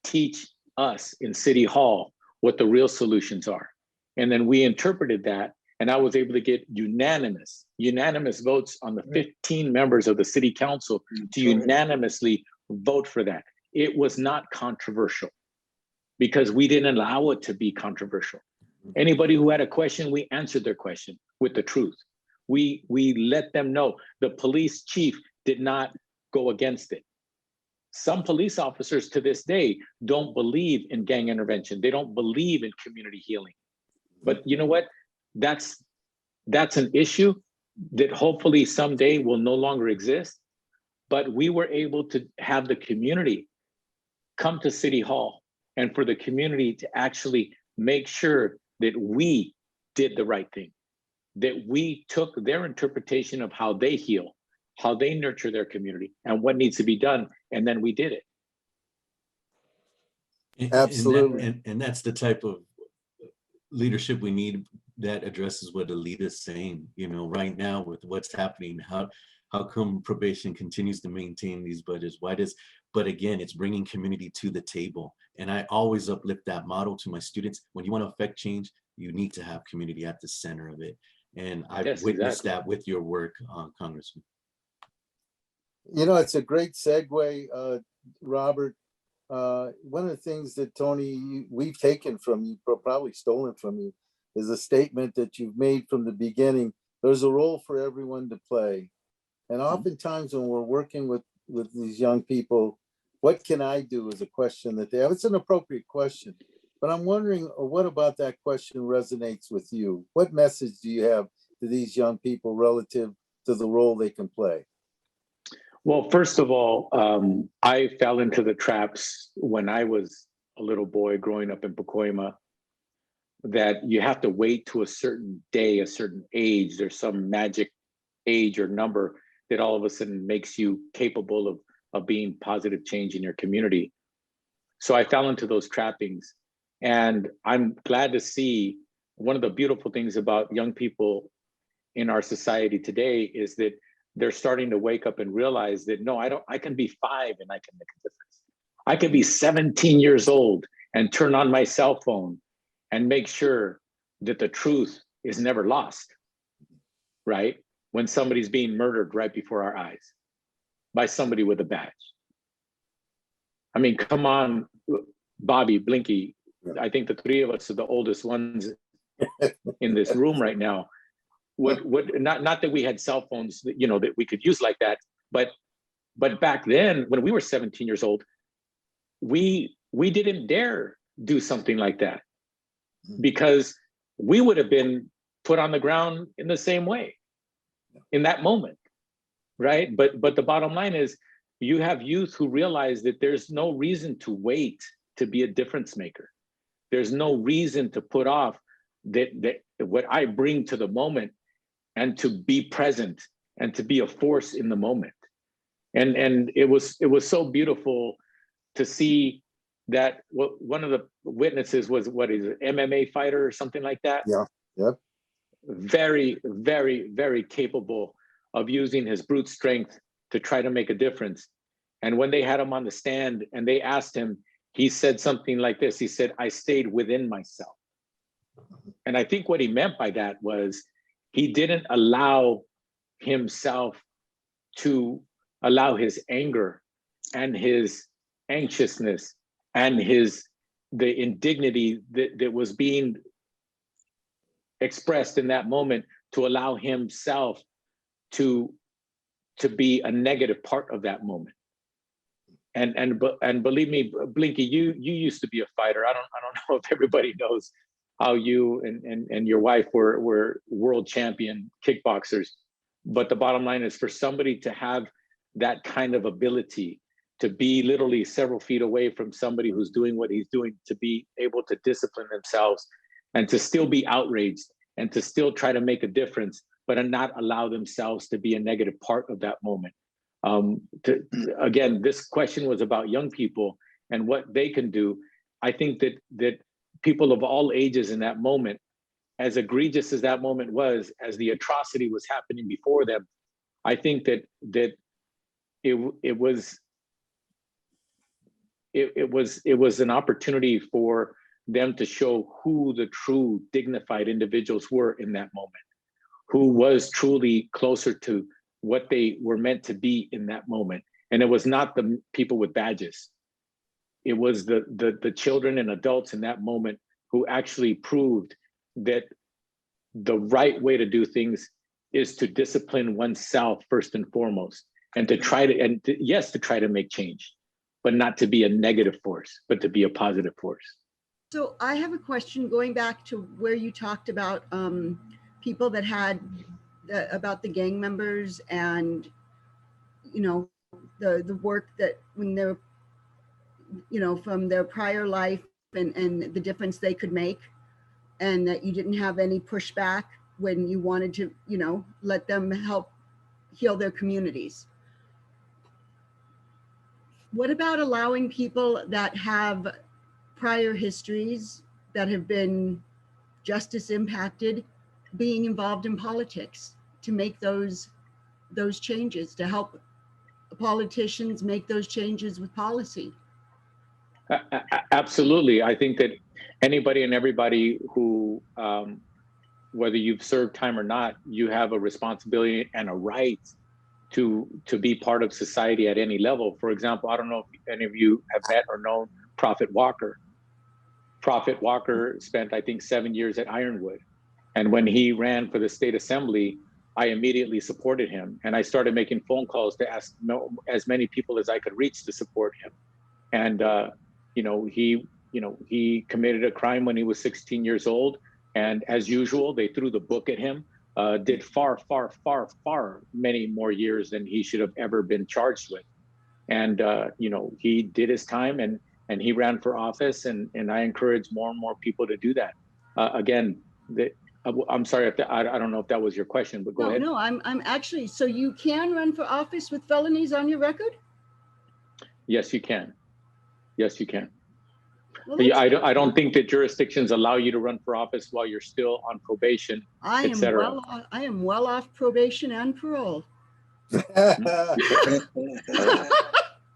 Speaker 1: teach us in City Hall what the real solutions are. And then we interpreted that, and I was able to get unanimous votes on the 15 members of the city council to unanimously vote for that. It was not controversial because we didn't allow it to be controversial. Anybody who had a question, we answered their question with the truth. We let them know. The police chief did not go against it. Some police officers to this day don't believe in gang intervention. They don't believe in community healing. But you know what? That's an issue that hopefully someday will no longer exist. But we were able to have the community come to City Hall and for the community to actually make sure that we did the right thing, that we took their interpretation of how they heal, how they nurture their community, and what needs to be done, and then we did it.
Speaker 3: Absolutely.
Speaker 4: And that's the type of leadership we need that addresses what Arleta is saying. Right now with what's happening, how come probation continues to maintain these budgets? But again, it's bringing community to the table. And I always uplift that model to my students. When you want to affect change, you need to have community at the center of it. And I've witnessed that with your work, Congressman.
Speaker 3: It's a great segue, Robert. one of the things that Tony, we've taken from you, probably stolen from you, is a statement that you've made from the beginning. There's a role for everyone to play. And oftentimes when we're working with these young people, what can I do is a question that they have. It's an appropriate question, but I'm wondering, what about that question resonates with you? What message do you have to these young people relative to the role they can play?
Speaker 1: Well, first of all, I fell into the traps when I was a little boy growing up in Pacoima, that you have to wait to a certain day, a certain age. There's some magic age or number that all of a sudden makes you capable of being positive change in your community. So I fell into those trappings. And I'm glad to see one of the beautiful things about young people in our society today is that they're starting to wake up and realize that, no, I can be 5 and I can make a difference. I can be 17 years old and turn on my cell phone and make sure that the truth is never lost, right? When somebody's being murdered right before our eyes by somebody with a badge. I mean, come on, Bobby, Blinky. I think the 3 of us are the oldest ones in this room right now. Not that we had cell phones, you know, that we could use like that, but back then, when we were 17 years old, we didn't dare do something like that, because we would have been put on the ground in the same way in that moment, right? But the bottom line is, you have youth who realize that there's no reason to wait to be a difference maker. There's no reason to put off that what I bring to the moment, and to be present and to be a force in the moment. And it was so beautiful to see that one of the witnesses was, what is it, MMA fighter or something like that?
Speaker 3: Yeah, yep.
Speaker 1: Very, very, very capable of using his brute strength to try to make a difference. And when they had him on the stand and they asked him, he said something like this. He said, "I stayed within myself." And I think what he meant by that was, he didn't allow himself to allow his anger and his anxiousness and the indignity that was being expressed in that moment to allow himself to be a negative part of that moment. And believe me, Blinky, you used to be a fighter. I don't know if everybody knows how you and your wife were world champion kickboxers. But the bottom line is, for somebody to have that kind of ability to be literally several feet away from somebody who's doing what he's doing, to be able to discipline themselves and to still be outraged and to still try to make a difference, but to not allow themselves to be a negative part of that moment. Again, this question was about young people and what they can do. I think that people of all ages in that moment, as egregious as that moment was, as the atrocity was happening before them, I think that it was an opportunity for them to show who the true dignified individuals were in that moment, who was truly closer to what they were meant to be in that moment. And it was not the people with badges. It was the children and adults in that moment who actually proved that the right way to do things is to discipline oneself first and foremost, and to try to make change, but not to be a negative force, but to be a positive force.
Speaker 6: So I have a question going back to where you talked about people that had about the gang members and, you know, the work that when they're, you know, from their prior life and the difference they could make, and that you didn't have any pushback when you wanted to, you know, let them help heal their communities. What about allowing people that have prior histories that have been justice impacted being involved in politics to make those changes, to help politicians make those changes with policy?
Speaker 1: Absolutely. I think that anybody and everybody who, whether you've served time or not, you have a responsibility and a right to be part of society at any level. For example, I don't know if any of you have met or known Prophet Walker. Prophet Walker spent, I think, 7 years at Ironwood. And when he ran for the state assembly, I immediately supported him. And I started making phone calls to ask as many people as I could reach to support him. And, he committed a crime when he was 16 years old. And as usual, they threw the book at him, did far many more years than he should have ever been charged with. And, he did his time and he ran for office, and I encourage more and more people to do that. Again, I'm sorry if I don't know if that was your question, but go ahead.
Speaker 6: No, I'm actually, so you can run for office with felonies on your record?
Speaker 1: Yes, you can. Yes, you can.
Speaker 6: Well,
Speaker 1: I don't think that jurisdictions allow you to run for office while you're still on probation, etc.
Speaker 6: I am well off probation and parole.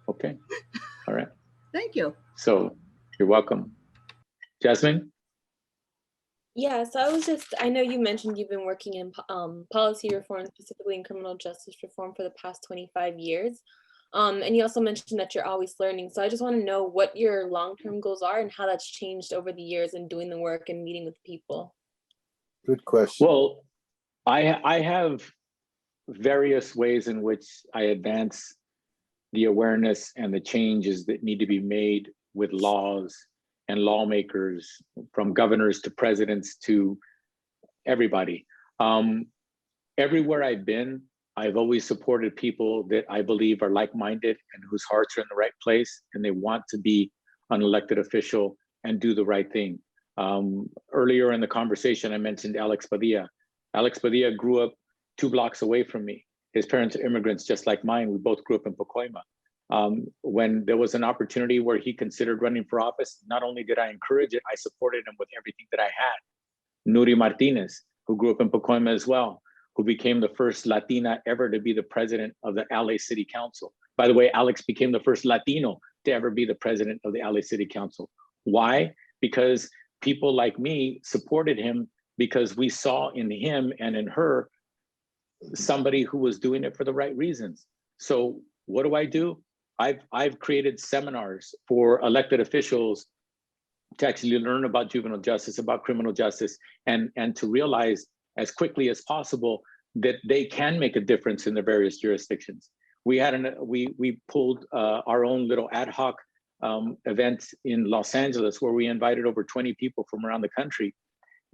Speaker 1: Okay. All right.
Speaker 6: Thank you.
Speaker 1: So you're welcome. Jasmine?
Speaker 10: Yeah, so I know you mentioned you've been working in policy reform, specifically in criminal justice reform for the past 25 years. And you also mentioned that you're always learning. So I just want to know what your long-term goals are and how that's changed over the years in doing the work and meeting with people.
Speaker 3: Good question.
Speaker 1: Well, I have various ways in which I advance the awareness and the changes that need to be made with laws and lawmakers, from governors to presidents to everybody. Everywhere I've been, I've always supported people that I believe are like-minded and whose hearts are in the right place, and they want to be an elected official and do the right thing. Earlier in the conversation, I mentioned Alex Padilla. Alex Padilla grew up 2 blocks away from me. His parents are immigrants just like mine. We both grew up in Pacoima. When there was an opportunity where he considered running for office, not only did I encourage it, I supported him with everything that I had. Nury Martinez, who grew up in Pacoima as well, who became the first Latina ever to be the president of the LA City Council. By the way, Alex became the first Latino to ever be the president of the LA City Council. Why? Because people like me supported him, because we saw in him and in her somebody who was doing it for the right reasons. So what do? I've created seminars for elected officials to actually learn about juvenile justice, about criminal justice, and to realize as quickly as possible that they can make a difference in the various jurisdictions. We pulled our own little ad hoc event in Los Angeles, where we invited over 20 people from around the country,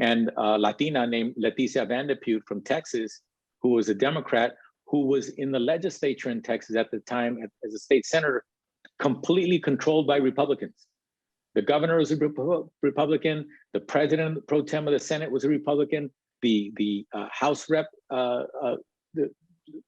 Speaker 1: and a Latina named Leticia Vandepute from Texas, who was a Democrat, who was in the legislature in Texas at the time as a state senator, completely controlled by Republicans. The governor was a Republican, the president pro tem of the Senate was a Republican, the House rep, the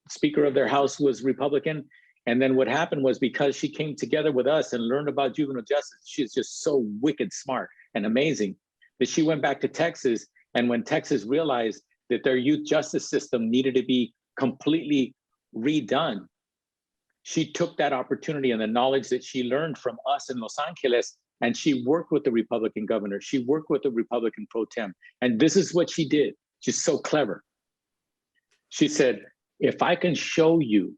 Speaker 1: Speaker of their House was Republican. And then what happened was, because she came together with us and learned about juvenile justice, she's just so wicked smart and amazing, that she went back to Texas. And when Texas realized that their youth justice system needed to be completely redone, she took that opportunity and the knowledge that she learned from us in Los Angeles, and she worked with the Republican governor. She worked with the Republican pro tem. And this is what she did. She's so clever. She said, if I can show you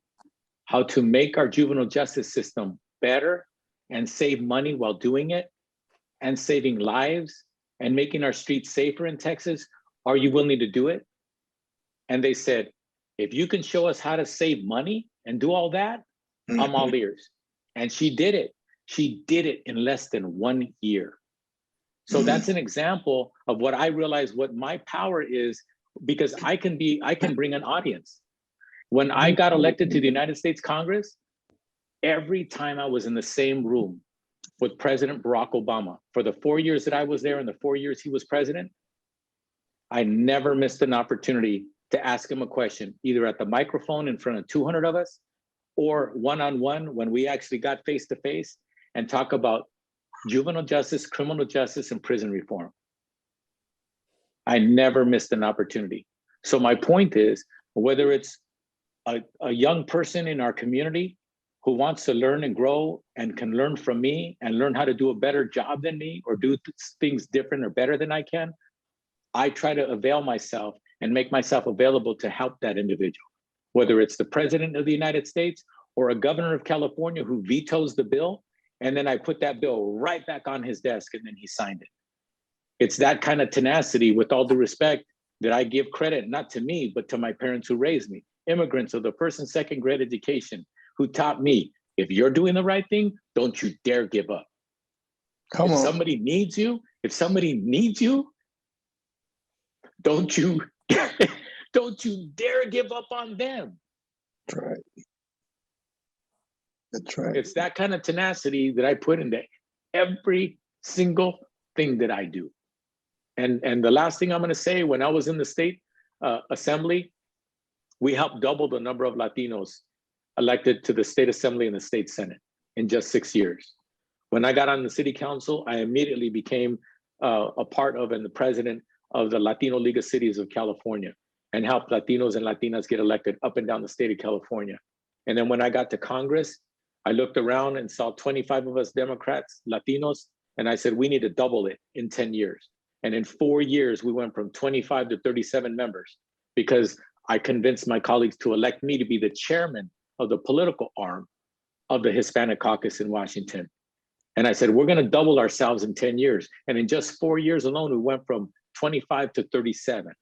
Speaker 1: how to make our juvenile justice system better and save money while doing it, and saving lives and making our streets safer in Texas, are you willing to do it? And they said, if you can show us how to save money and do all that, I'm all ears. And she did it. She did it in less than 1 year. So that's an example of what I realized what my power is, because I can bring an audience. When I got elected to the United States Congress, every time I was in the same room with President Barack Obama, for the 4 years that I was there and the 4 years he was president, I never missed an opportunity to ask him a question, either at the microphone in front of 200 of us, or one-on-one when we actually got face-to-face and talk about juvenile justice, criminal justice, and prison reform. I never missed an opportunity. So my point is, whether it's a young person in our community who wants to learn and grow and can learn from me and learn how to do a better job than me, or do things different or better than I can, I try to avail myself and make myself available to help that individual. whether it's the president of the United States or a governor of California who vetoes the bill, and then I put that bill right back on his desk and then he signed it. It's that kind of tenacity, with all due respect, that I give credit, not to me, but to my parents who raised me, immigrants of the first and second grade education, who taught me, if you're doing the right thing, don't you dare give up.
Speaker 5: Come
Speaker 1: If
Speaker 5: on.
Speaker 1: somebody needs you, don't you don't you dare give up on them.
Speaker 5: That's right. That's right.
Speaker 1: It's that kind of tenacity that I put into every single thing that I do. And the last thing I'm going to say, when I was in the state assembly, we helped double the number of Latinos elected to the state assembly and the state senate in just 6 years. When I got on the city council, I immediately became a part of and the president of the Latino League of Cities of California, and helped Latinos and Latinas get elected up and down the state of California. And then when I got to Congress, I looked around and saw 25 of us Democrats, Latinos, and I said, we need to double it in 10 years. And in 4 years, we went from 25 to 37 members, because I convinced my colleagues to elect me to be the chairman of the political arm of the Hispanic caucus in Washington. And I said, we're going to double ourselves in 10 years. And in just 4 years alone, we went from 25 to 37.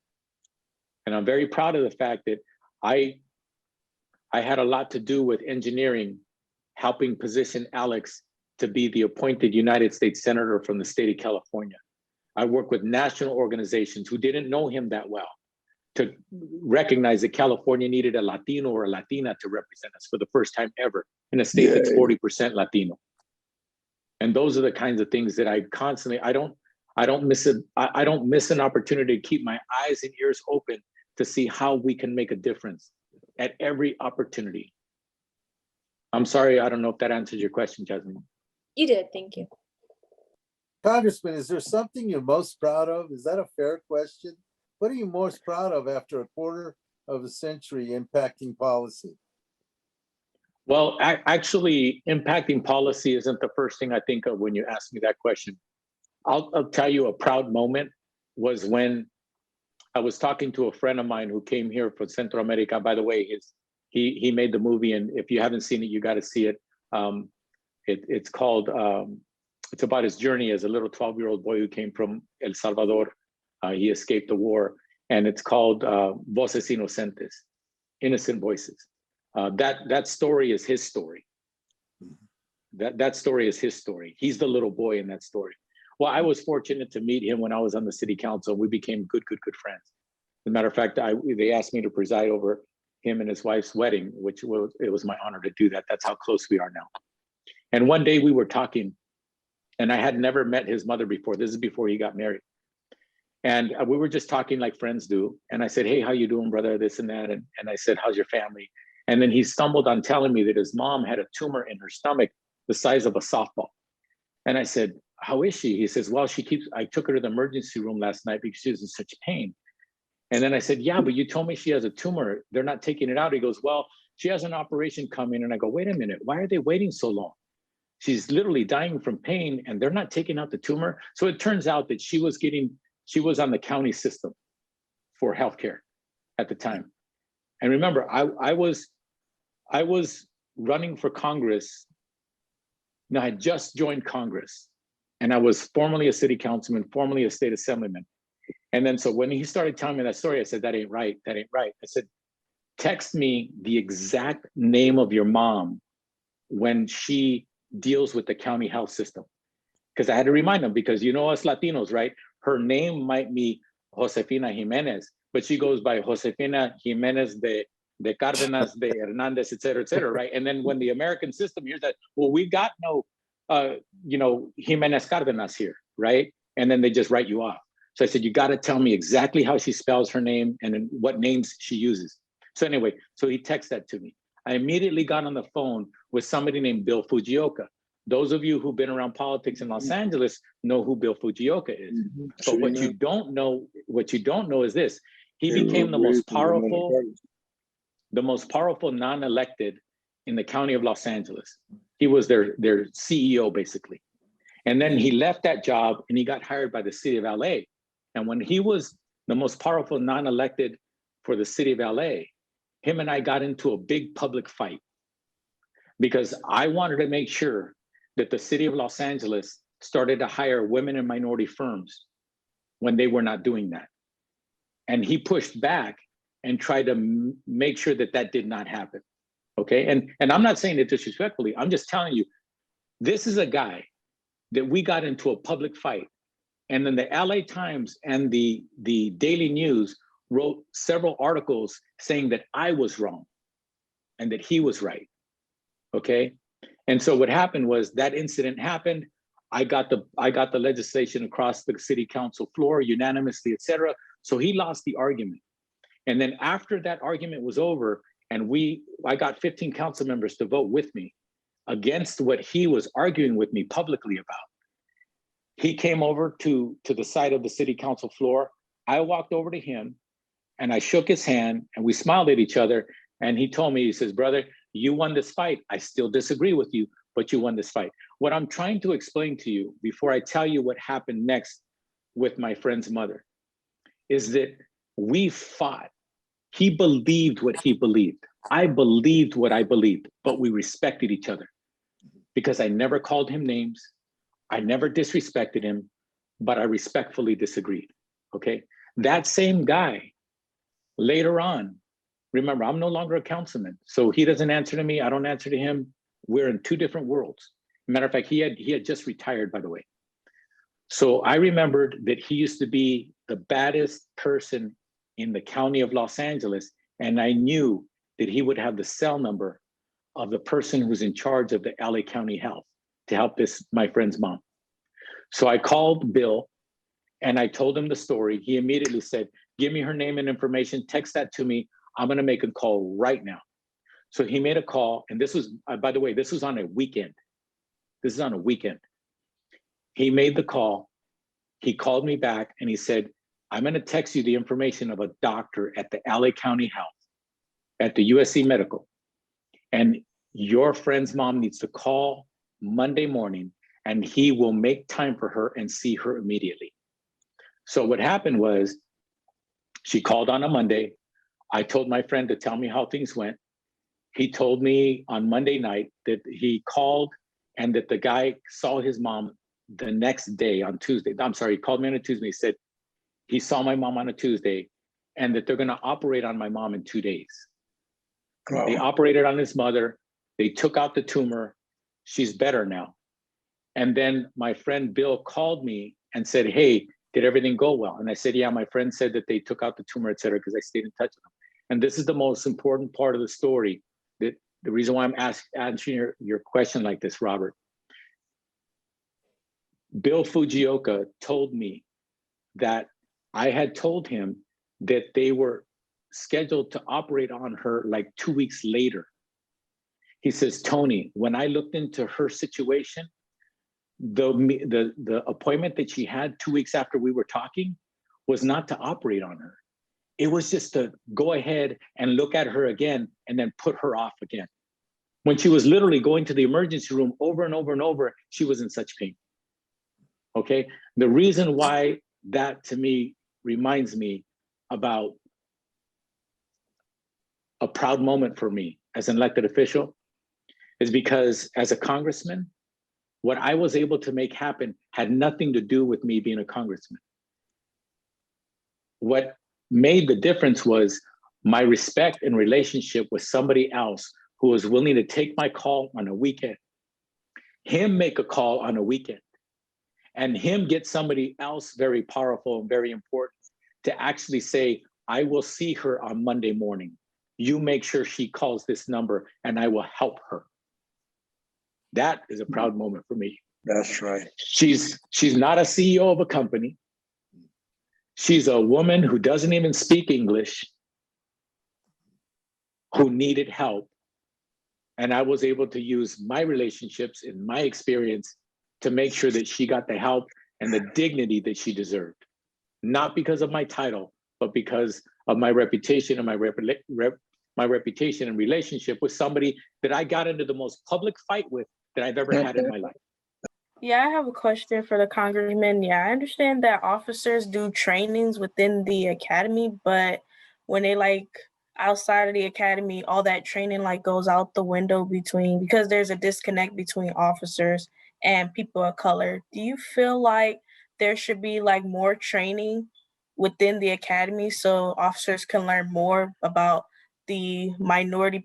Speaker 1: And I'm very proud of the fact that I had a lot to do with engineering, helping position Alex to be the appointed United States Senator from the state of California. I worked with national organizations who didn't know him that well to recognize that California needed a Latino or a Latina to represent us for the first time ever in a state that's 40% Latino. And those are the kinds of things that I constantly, I don't miss an opportunity to keep my eyes and ears open to see how we can make a difference at every opportunity. I'm sorry, I don't know if that answers your question, Jasmine.
Speaker 10: You did, thank you.
Speaker 3: Congressman, is there something you're most proud of? Is that a fair question? What are you most proud of after a quarter of a century impacting policy?
Speaker 1: Well, actually, impacting policy isn't the first thing I think of when you ask me that question. I'll tell you a proud moment was when I was talking to a friend of mine who came here from Central America. By the way, he made the movie, and if you haven't seen it, you got to see it. It's called, it's about his journey as a little 12-year-old boy who came from El Salvador. He escaped the war, and it's called Voces Inocentes, Innocent Voices. That story is his story. That story is his story. He's the little boy in that story. Well, I was fortunate to meet him when I was on the city council. We became good friends. As a matter of fact, they asked me to preside over him and his wife's wedding, which it was my honor to do that. That's how close we are now. And one day we were talking, and I had never met his mother before. This is before he got married. And we were just talking like friends do. And I said, hey, how you doing, brother? This and that. And I said, how's your family? And then he stumbled on telling me that his mom had a tumor in her stomach the size of a softball. And I said, how is she? He says, well, I took her to the emergency room last night because she was in such pain. And then I said, yeah, but you told me she has a tumor. They're not taking it out. He goes, well, she has an operation coming. And I go, wait a minute, why are they waiting so long? She's literally dying from pain and they're not taking out the tumor. So it turns out that she was on the county system for healthcare at the time. And remember, I was running for Congress. Now, I had just joined Congress, and I was formerly a city councilman, formerly a state assemblyman. And then so when he started telling me that story, I said, that ain't right, that ain't right. I said, text me the exact name of your mom when she deals with the county health system. Because I had to remind him, because you know us Latinos, right? Her name might be Josefina Jimenez, but she goes by Josefina Jimenez de Cardenas, de Hernandez, et cetera, right? And then when the American system hears that, well, we got no, Jimenez Cardenas here, right? And then they just write you off. So I said, you got to tell me exactly how she spells her name and what names she uses. So anyway, so he texted that to me. I immediately got on the phone with somebody named Bill Fujioka. Those of you who've been around politics in Los Angeles know who Bill Fujioka is. But what you don't know is this: he became the most powerful non-elected in the county of Los Angeles. He was their CEO basically. And then he left that job and he got hired by the city of LA. And when he was the most powerful non-elected for the city of LA, him and I got into a big public fight because I wanted to make sure that the city of Los Angeles started to hire women and minority firms when they were not doing that. And he pushed back and tried to make sure that that did not happen. Okay, and I'm not saying it disrespectfully, I'm just telling you, this is a guy that we got into a public fight. And then the LA Times and the Daily News wrote several articles saying that I was wrong and that he was right. Okay. And so what happened was that incident happened. I got the legislation across the city council floor unanimously, et cetera. So he lost the argument. And then after that argument was over, and I got 15 council members to vote with me against what he was arguing with me publicly about. He came over to the side of the city council floor. I walked over to him and I shook his hand and we smiled at each other. And he told me, he says, brother, you won this fight. I still disagree with you, but you won this fight. What I'm trying to explain to you before I tell you what happened next with my friend's mother is that we fought. He believed what he believed. I believed what I believed, but we respected each other because I never called him names. I never disrespected him, but I respectfully disagreed, okay? That same guy, later on, remember, I'm no longer a councilman, so he doesn't answer to me, I don't answer to him. We're in two different worlds. Matter of fact, he had just retired, by the way. So I remembered that he used to be the baddest person in the county of Los Angeles, and I knew that he would have the cell number of the person who's in charge of the LA County Health to help my friend's mom. So I called Bill and I told him the story. He immediately said, give me her name and information, text that to me. I'm gonna make a call right now. So he made a call, and this was, by the way, this was on a weekend. This is on a weekend. He made the call, he called me back and he said, I'm gonna text you the information of a doctor at the LA County Health, at the USC Medical. And your friend's mom needs to call Monday morning and he will make time for her and see her immediately. So what happened was she called on a Monday. I told my friend to tell me how things went. He told me on Monday night that he called and that the guy saw his mom the next day on Tuesday. I'm sorry, he called me on a Tuesday. He said he saw my mom on a Tuesday and that they're gonna operate on my mom in 2 days. Wow. They operated on his mother. They took out the tumor. She's better now. And then my friend Bill called me and said, hey, did everything go well? And I said, yeah, my friend said that they took out the tumor, et cetera, because I stayed in touch with them. And this is the most important part of the story, that the reason why I'm answering your question like this, Robert. Bill Fujioka told me that I had told him that they were scheduled to operate on her like 2 weeks later. He says, Tony, when I looked into her situation, the appointment that she had 2 weeks after we were talking was not to operate on her. It was just to go ahead and look at her again and then put her off again. When she was literally going to the emergency room over and over and over, she was in such pain. Okay, the reason why that to me reminds me about a proud moment for me as an elected official is because as a congressman, what I was able to make happen had nothing to do with me being a congressman. What made the difference was my respect and relationship with somebody else who was willing to take my call on a weekend, him make a call on a weekend, and him get somebody else very powerful and very important to actually say, I will see her on Monday morning. You make sure she calls this number and I will help her. That is a proud moment for me.
Speaker 5: That's right.
Speaker 1: She's not a CEO of a company. She's a woman who doesn't even speak English, who needed help. And I was able to use my relationships and my experience to make sure that she got the help and the dignity that she deserved. Not because of my title, but because of my reputation and my reputation and relationship with somebody that I got into the most public fight with that I've ever had in my life.
Speaker 11: Yeah, I have a question for the congressman. Yeah, I understand that officers do trainings within the academy, but when they outside of the academy, all that training like goes out the window because there's a disconnect between officers and people of color. Do you feel like there should be like more training within the academy so officers can learn more about the minority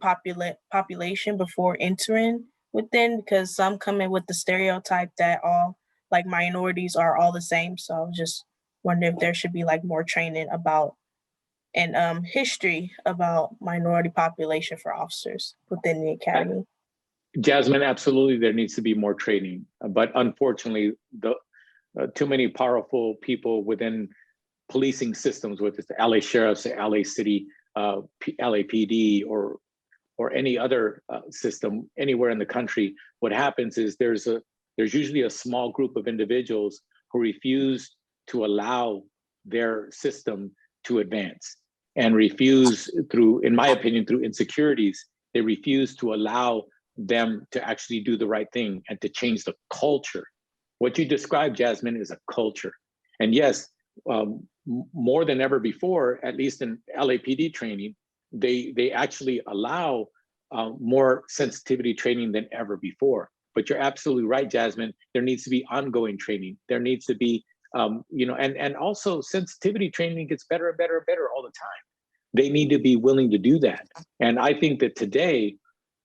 Speaker 11: population before entering within? Because some come in with the stereotype that all like minorities are all the same. So I was just wondering if there should be like more training about and history about minority population for officers within the academy.
Speaker 1: Jasmine, absolutely, there needs to be more training, but unfortunately, the too many powerful people within policing systems, whether it's the LA Sheriffs, the LA City, LAPD, or any other system anywhere in the country. What happens is there's usually a small group of individuals who refuse to allow their system to advance, and refuse through, in my opinion, through insecurities, they refuse to allow them to actually do the right thing and to change the culture. What you described, Jasmine, is a culture. And yes, more than ever before, at least in LAPD training, they actually allow more sensitivity training than ever before. But you're absolutely right, Jasmine. There needs to be ongoing training. There needs to be, and also sensitivity training gets better and better and better all the time. They need to be willing to do that. And I think that today,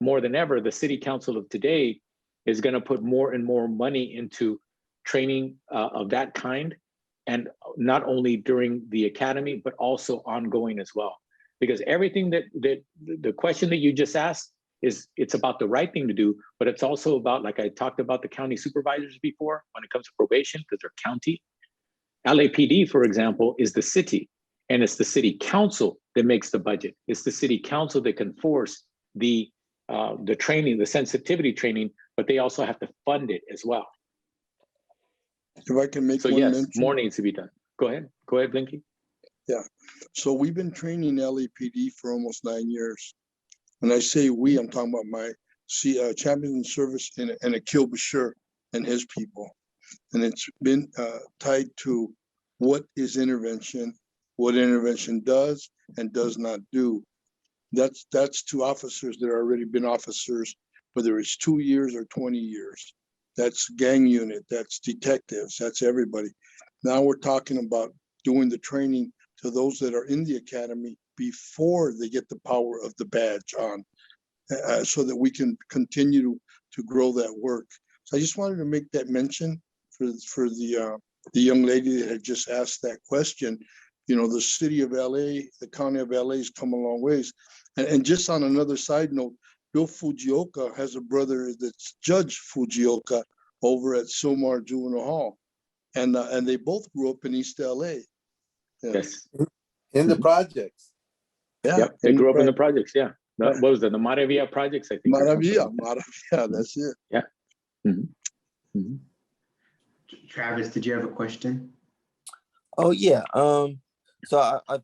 Speaker 1: more than ever, the city council of today is going to put more and more money into training of that kind, and not only during the academy, but also ongoing as well. Because everything that the question that you just asked it's about the right thing to do, but it's also about, like I talked about the county supervisors before, when it comes to probation, because they're county. LAPD, for example, is the city, and it's the city council that makes the budget. It's the city council that can force the training, the sensitivity training, but they also have to fund it as well.
Speaker 2: If I can make
Speaker 1: so
Speaker 2: one
Speaker 1: yes,
Speaker 2: mention.
Speaker 1: More needs to be done. Go ahead, Blinky.
Speaker 2: Yeah, so we've been training LAPD for almost 9 years. When I say we, I'm talking about my chaplain in service and Akil Bashir and his people. And it's been tied to what is intervention, what intervention does and does not do. That's to officers that are already been officers, whether it's 2 years or 20 years. That's gang unit, that's detectives, that's everybody. Now we're talking about doing the training to those that are in the academy before they get the power of the badge on, so that we can continue to grow that work. So I just wanted to make that mention for the young lady that had just asked that question. You know, the city of LA, the county of LA has come a long ways. And just on another side note, Bill Fujioka has a brother that's Judge Fujioka over at Sylmar Juvenile Hall. And they both grew up in East LA. Yeah.
Speaker 1: Yes.
Speaker 3: In the projects.
Speaker 2: Yeah.
Speaker 1: Yep. They grew up in the projects. Yeah. What was that? The Maravilla projects, I think.
Speaker 2: Maravilla, that's it.
Speaker 1: Yeah. Mm-hmm. Mm-hmm.
Speaker 12: Travis, did you have a question?
Speaker 5: Oh yeah. So I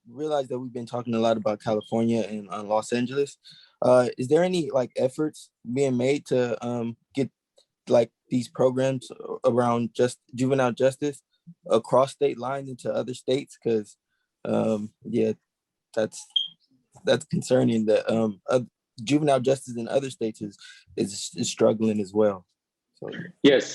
Speaker 5: realized that we've been talking a lot about California and Los Angeles. Is there any like efforts being made to get like these programs around just juvenile justice across state lines into other states? Because yeah, that's concerning that juvenile justice in other states is struggling as well. So
Speaker 1: yes,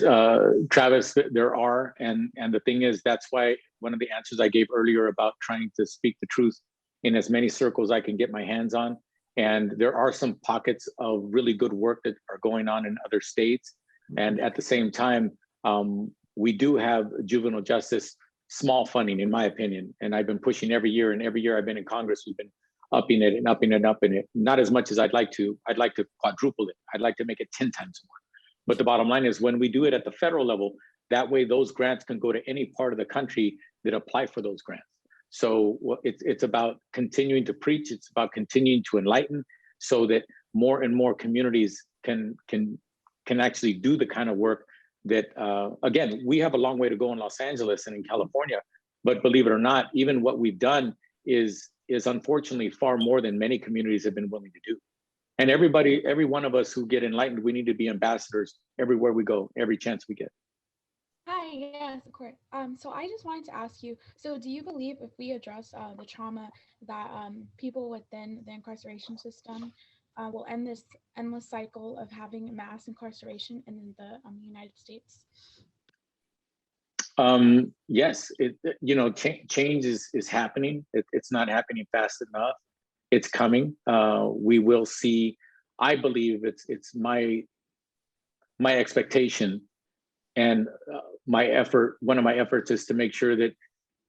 Speaker 1: Travis, there are, and the thing is, that's why one of the answers I gave earlier about trying to speak the truth in as many circles I can get my hands on. And there are some pockets of really good work that are going on in other states. And at the same time, we do have juvenile justice small funding, in my opinion. And I've been pushing every year, and every year I've been in Congress, we've been upping it and upping it and upping it. Not as much as I'd like to. I'd like to quadruple it. I'd like to make it 10 times more. But the bottom line is, when we do it at the federal level, that way those grants can go to any part of the country that apply for those grants. So it's about continuing to preach. It's about continuing to enlighten, so that more and more communities can actually do the kind of work that, again, we have a long way to go in Los Angeles and in California, but believe it or not, even what we've done is unfortunately far more than many communities have been willing to do. And every one of us who get enlightened, we need to be ambassadors everywhere we go, every chance we get.
Speaker 13: Hi, yes, of course. So I just wanted to ask you, so do you believe if we address the trauma that people within the incarceration system will end this endless cycle of having mass incarceration in the United States?
Speaker 1: Yes, change is happening. It's not happening fast enough. It's coming. We will see. I believe it's my expectation and my effort. One of my efforts is to make sure that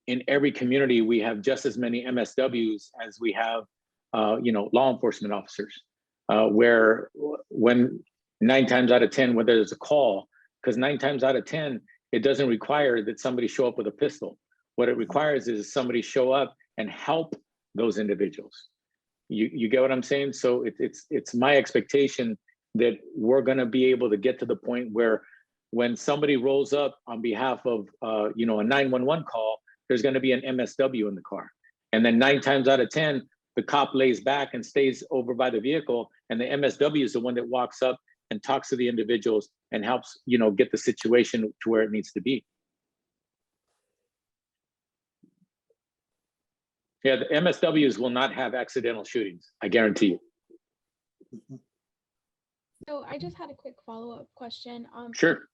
Speaker 1: in every community we have just as many MSWs as we have, law enforcement officers. Where when 9 times out of 10, when there's a call, because 9 times out of 10, it doesn't require that somebody show up with a pistol. What it requires is somebody show up and help those individuals. You get what I'm saying? So it's my expectation that we're going to be able to get to the point where when somebody rolls up on behalf of a 911 call, there's going to be an MSW in the car. And then 9 times out of 10, the cop lays back and stays over by the vehicle, and the MSW is the one that walks up and talks to the individuals and helps, get the situation to where it needs to be. Yeah, the MSWs will not have accidental shootings, I guarantee you.
Speaker 13: So I just had a quick follow-up question.
Speaker 1: Sure.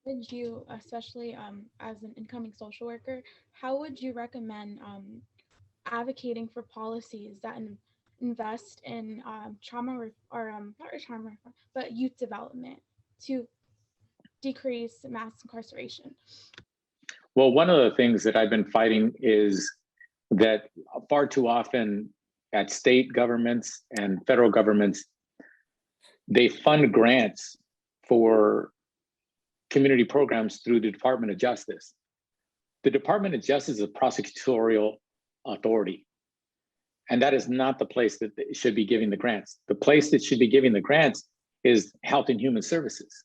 Speaker 13: Would you, especially as an incoming social worker, how would you recommend advocating for policies that invest in trauma not trauma reform, but youth development to decrease mass incarceration?
Speaker 1: Well, one of the things that I've been fighting is that far too often at state governments and federal governments, they fund grants for community programs through the Department of Justice. The Department of Justice is a prosecutorial authority, and that is not the place that should be giving the grants. The place that should be giving the grants is Health and Human Services.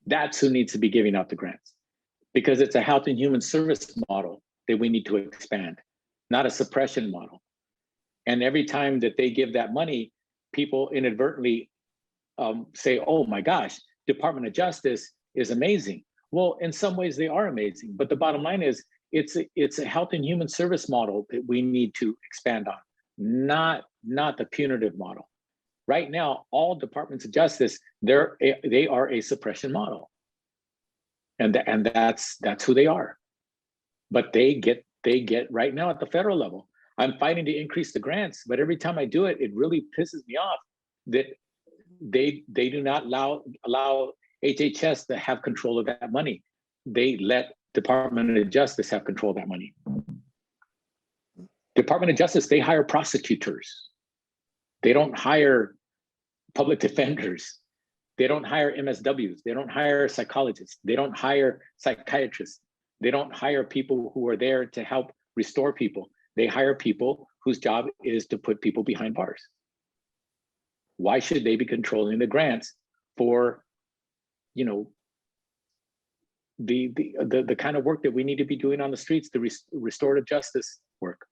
Speaker 1: That's who needs to be giving out the grants, because it's a Health and Human Service model that we need to expand, not a suppression model. And every time that they give that money, people inadvertently say, oh my gosh, Department of Justice is amazing. Well, in some ways they are amazing, but the bottom line is it's a Health and Human Service model that we need to expand on, not the punitive model. Right now, all departments of justice, they are a suppression model. And that's who they are. But they get right now at the federal level. I'm fighting to increase the grants, but every time I do it, it really pisses me off that they do not allow HHS to have control of that money. They let Department of Justice have control of that money. Department of Justice, they hire prosecutors. They don't hire public defenders. They don't hire MSWs. They don't hire psychologists. They don't hire psychiatrists. They don't hire people who are there to help restore people. They hire people whose job is to put people behind bars. Why should they be controlling the grants for, the kind of work that we need to be doing on the streets, the restorative justice work?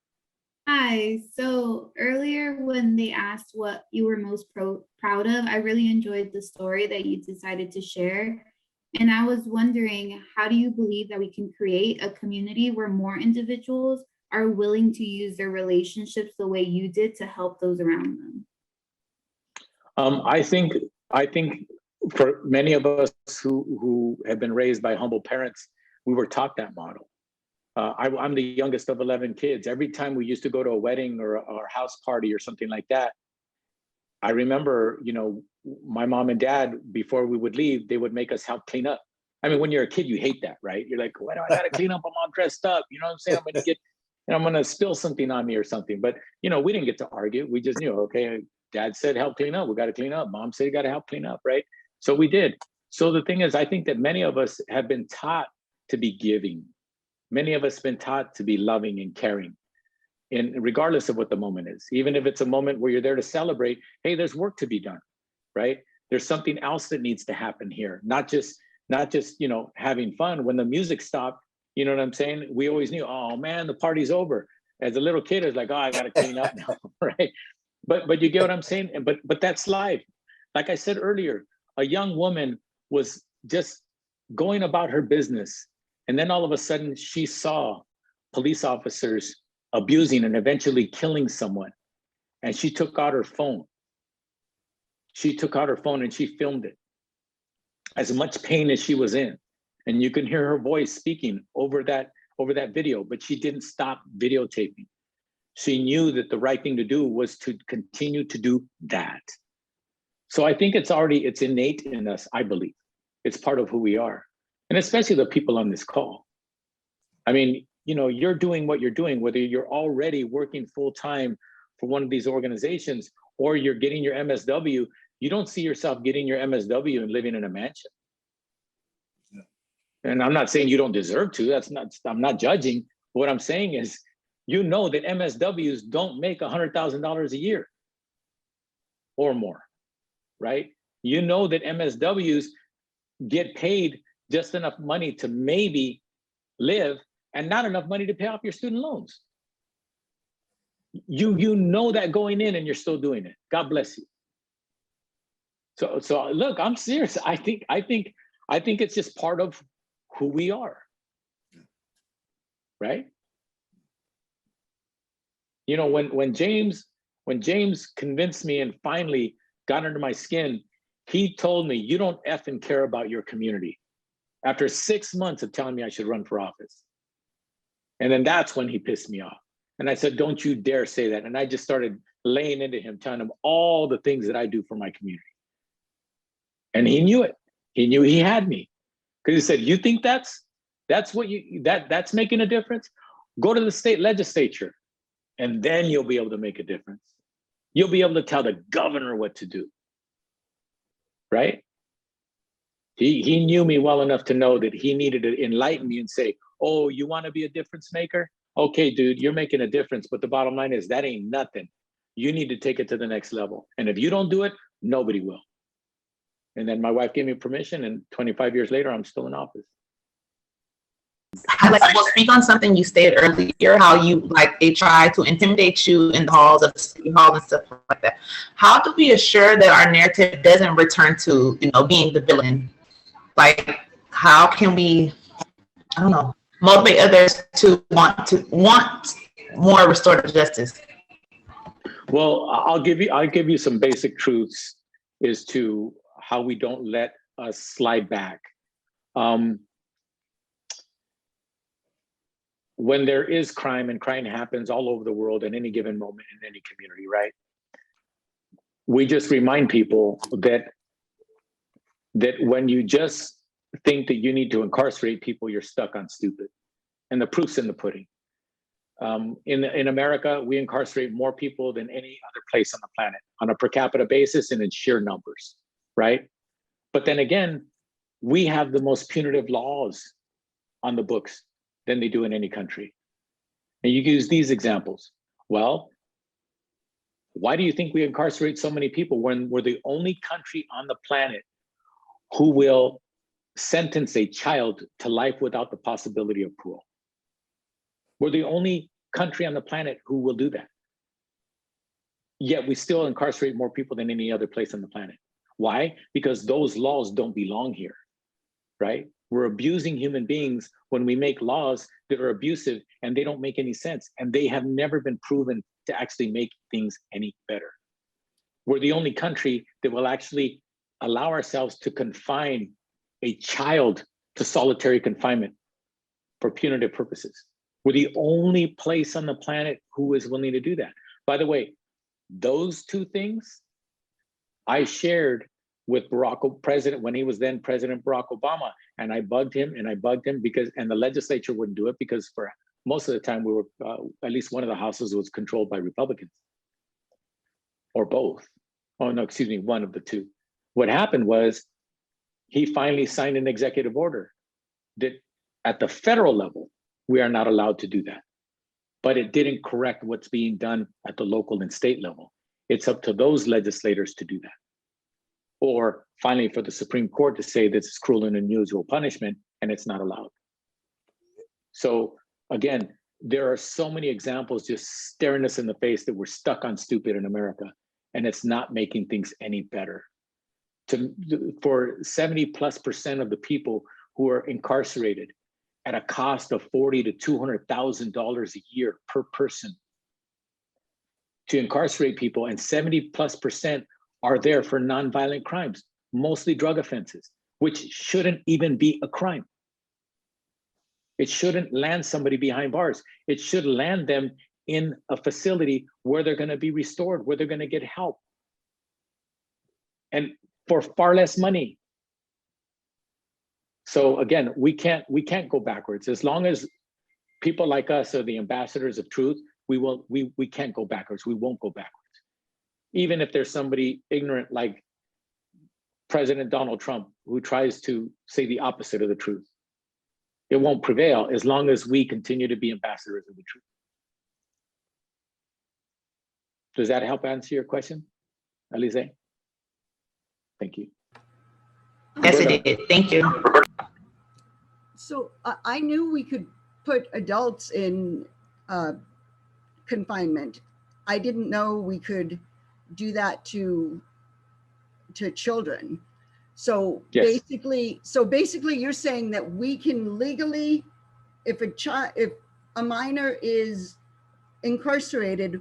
Speaker 14: Hi, so earlier when they asked what you were most proud of, I really enjoyed the story that you decided to share. And I was wondering, how do you believe that we can create a community where more individuals are willing to use their relationships the way you did to help those around them?
Speaker 1: I think for many of us who have been raised by humble parents, we were taught that model. I'm the youngest of 11 kids. Every time we used to go to a wedding or a house party or something like that, I remember, my mom and dad, before we would leave, they would make us help clean up. I mean, when you're a kid, you hate that, right? You're like, why do I gotta clean up? I'm all dressed up. You know what I'm saying? I'm gonna spill something on me or something. But, we didn't get to argue. We just knew, okay, dad said help clean up. We got to clean up. Mom said you got to help clean up, right? So we did. So the thing is, I think that many of us have been taught to be giving. Many of us have been taught to be loving and caring, and regardless of what the moment is, even if it's a moment where you're there to celebrate, hey, there's work to be done, right? There's something else that needs to happen here, not just having fun. When the music stopped, you know what I'm saying? We always knew, oh man, the party's over. As a little kid, it's like, oh, I got to clean up now, right? But you get what I'm saying? But that's life. Like I said earlier, a young woman was just going about her business And then all of a sudden she saw police officers abusing and eventually killing someone. And she took out her phone. She took out her phone and she filmed it. As much pain as she was in. And you can hear her voice speaking over that video, but she didn't stop videotaping. She knew that the right thing to do was to continue to do that. So I think it's innate in us, I believe. It's part of who we are. And especially the people on this call. I mean, you know, you're doing what you're doing, whether you're already working full-time for one of these organizations or you're getting your MSW, you don't see yourself getting your MSW and living in a mansion. And I'm not saying you don't deserve to, I'm not judging. What I'm saying is, you know that MSWs don't make $100,000 a year or more, right? You know that MSWs get paid just enough money to maybe live and not enough money to pay off your student loans. You know that going in and you're still doing it. God bless you. So look, I'm serious. I think it's just part of who we are, right? You know, when James convinced me and finally got under my skin, he told me, you don't effing care about your community. After 6 months of telling me I should run for office. And then that's when he pissed me off. And I said, don't you dare say that. And I just started laying into him, telling him all the things that I do for my community. And he knew it. He knew he had me. Because he said, you think that's making a difference? Go to the state legislature and then you'll be able to make a difference. You'll be able to tell the governor what to do, right? He knew me well enough to know that he needed to enlighten me and say, oh, you want to be a difference maker? Okay, dude, you're making a difference, but the bottom line is that ain't nothing. You need to take it to the next level. And if you don't do it, nobody will. And then my wife gave me permission, and 25 years later, I'm still in office.
Speaker 15: I will speak on something you stated earlier, how they try to intimidate you in the halls of the city hall and stuff like that. How do we assure that our narrative doesn't return to, being the villain? Like, how can we, I don't know, motivate others to want more restorative justice?
Speaker 1: Well, I'll give you some basic truths as to how we don't let us slide back. When there is crime, and crime happens all over the world at any given moment in any community, right? We just remind people that when you just think that you need to incarcerate people, you're stuck on stupid. And the proof's in the pudding. In America, we incarcerate more people than any other place on the planet on a per capita basis and in sheer numbers, right? But then again, we have the most punitive laws on the books than they do in any country. And you use these examples. Well, why do you think we incarcerate so many people when we're the only country on the planet who will sentence a child to life without the possibility of parole? We're the only country on the planet who will do that. Yet we still incarcerate more people than any other place on the planet. Why? Because those laws don't belong here, right? We're abusing human beings when we make laws that are abusive and they don't make any sense. And they have never been proven to actually make things any better. We're the only country that will actually allow ourselves to confine a child to solitary confinement for punitive purposes. We're the only place on the planet who is willing to do that. By the way, those two things I shared with President, when he was then President Barack Obama, and I bugged him because, and the legislature wouldn't do it because for most of the time we were, at least one of the houses was controlled by Republicans or both. Oh no, excuse me, one of the two. What happened was he finally signed an executive order that at the federal level, we are not allowed to do that. But it didn't correct what's being done at the local and state level. It's up to those legislators to do that. Or finally for the Supreme Court to say this is cruel and unusual punishment and it's not allowed. So again, there are so many examples just staring us in the face that we're stuck on stupid in America and it's not making things any better. For 70+% of the people who are incarcerated, at a cost of $40,000 to $200,000 a year per person to incarcerate people, and 70+% are there for nonviolent crimes, mostly drug offenses, which shouldn't even be a crime. It shouldn't land somebody behind bars. It should land them in a facility where they're going to be restored, where they're going to get help, and for far less money. So again, we can't go backwards. As long as people like us are the ambassadors of truth, we can't go backwards. We won't go backwards. Even if there's somebody ignorant like President Donald Trump who tries to say the opposite of the truth, it won't prevail as long as we continue to be ambassadors of the truth. Does that help answer your question, Alize? Thank you.
Speaker 15: Yes, it did. Thank you.
Speaker 6: So I knew we could put adults in confinement. I didn't know we could do that to children. So yes. basically you're saying that we can legally, if a minor is incarcerated,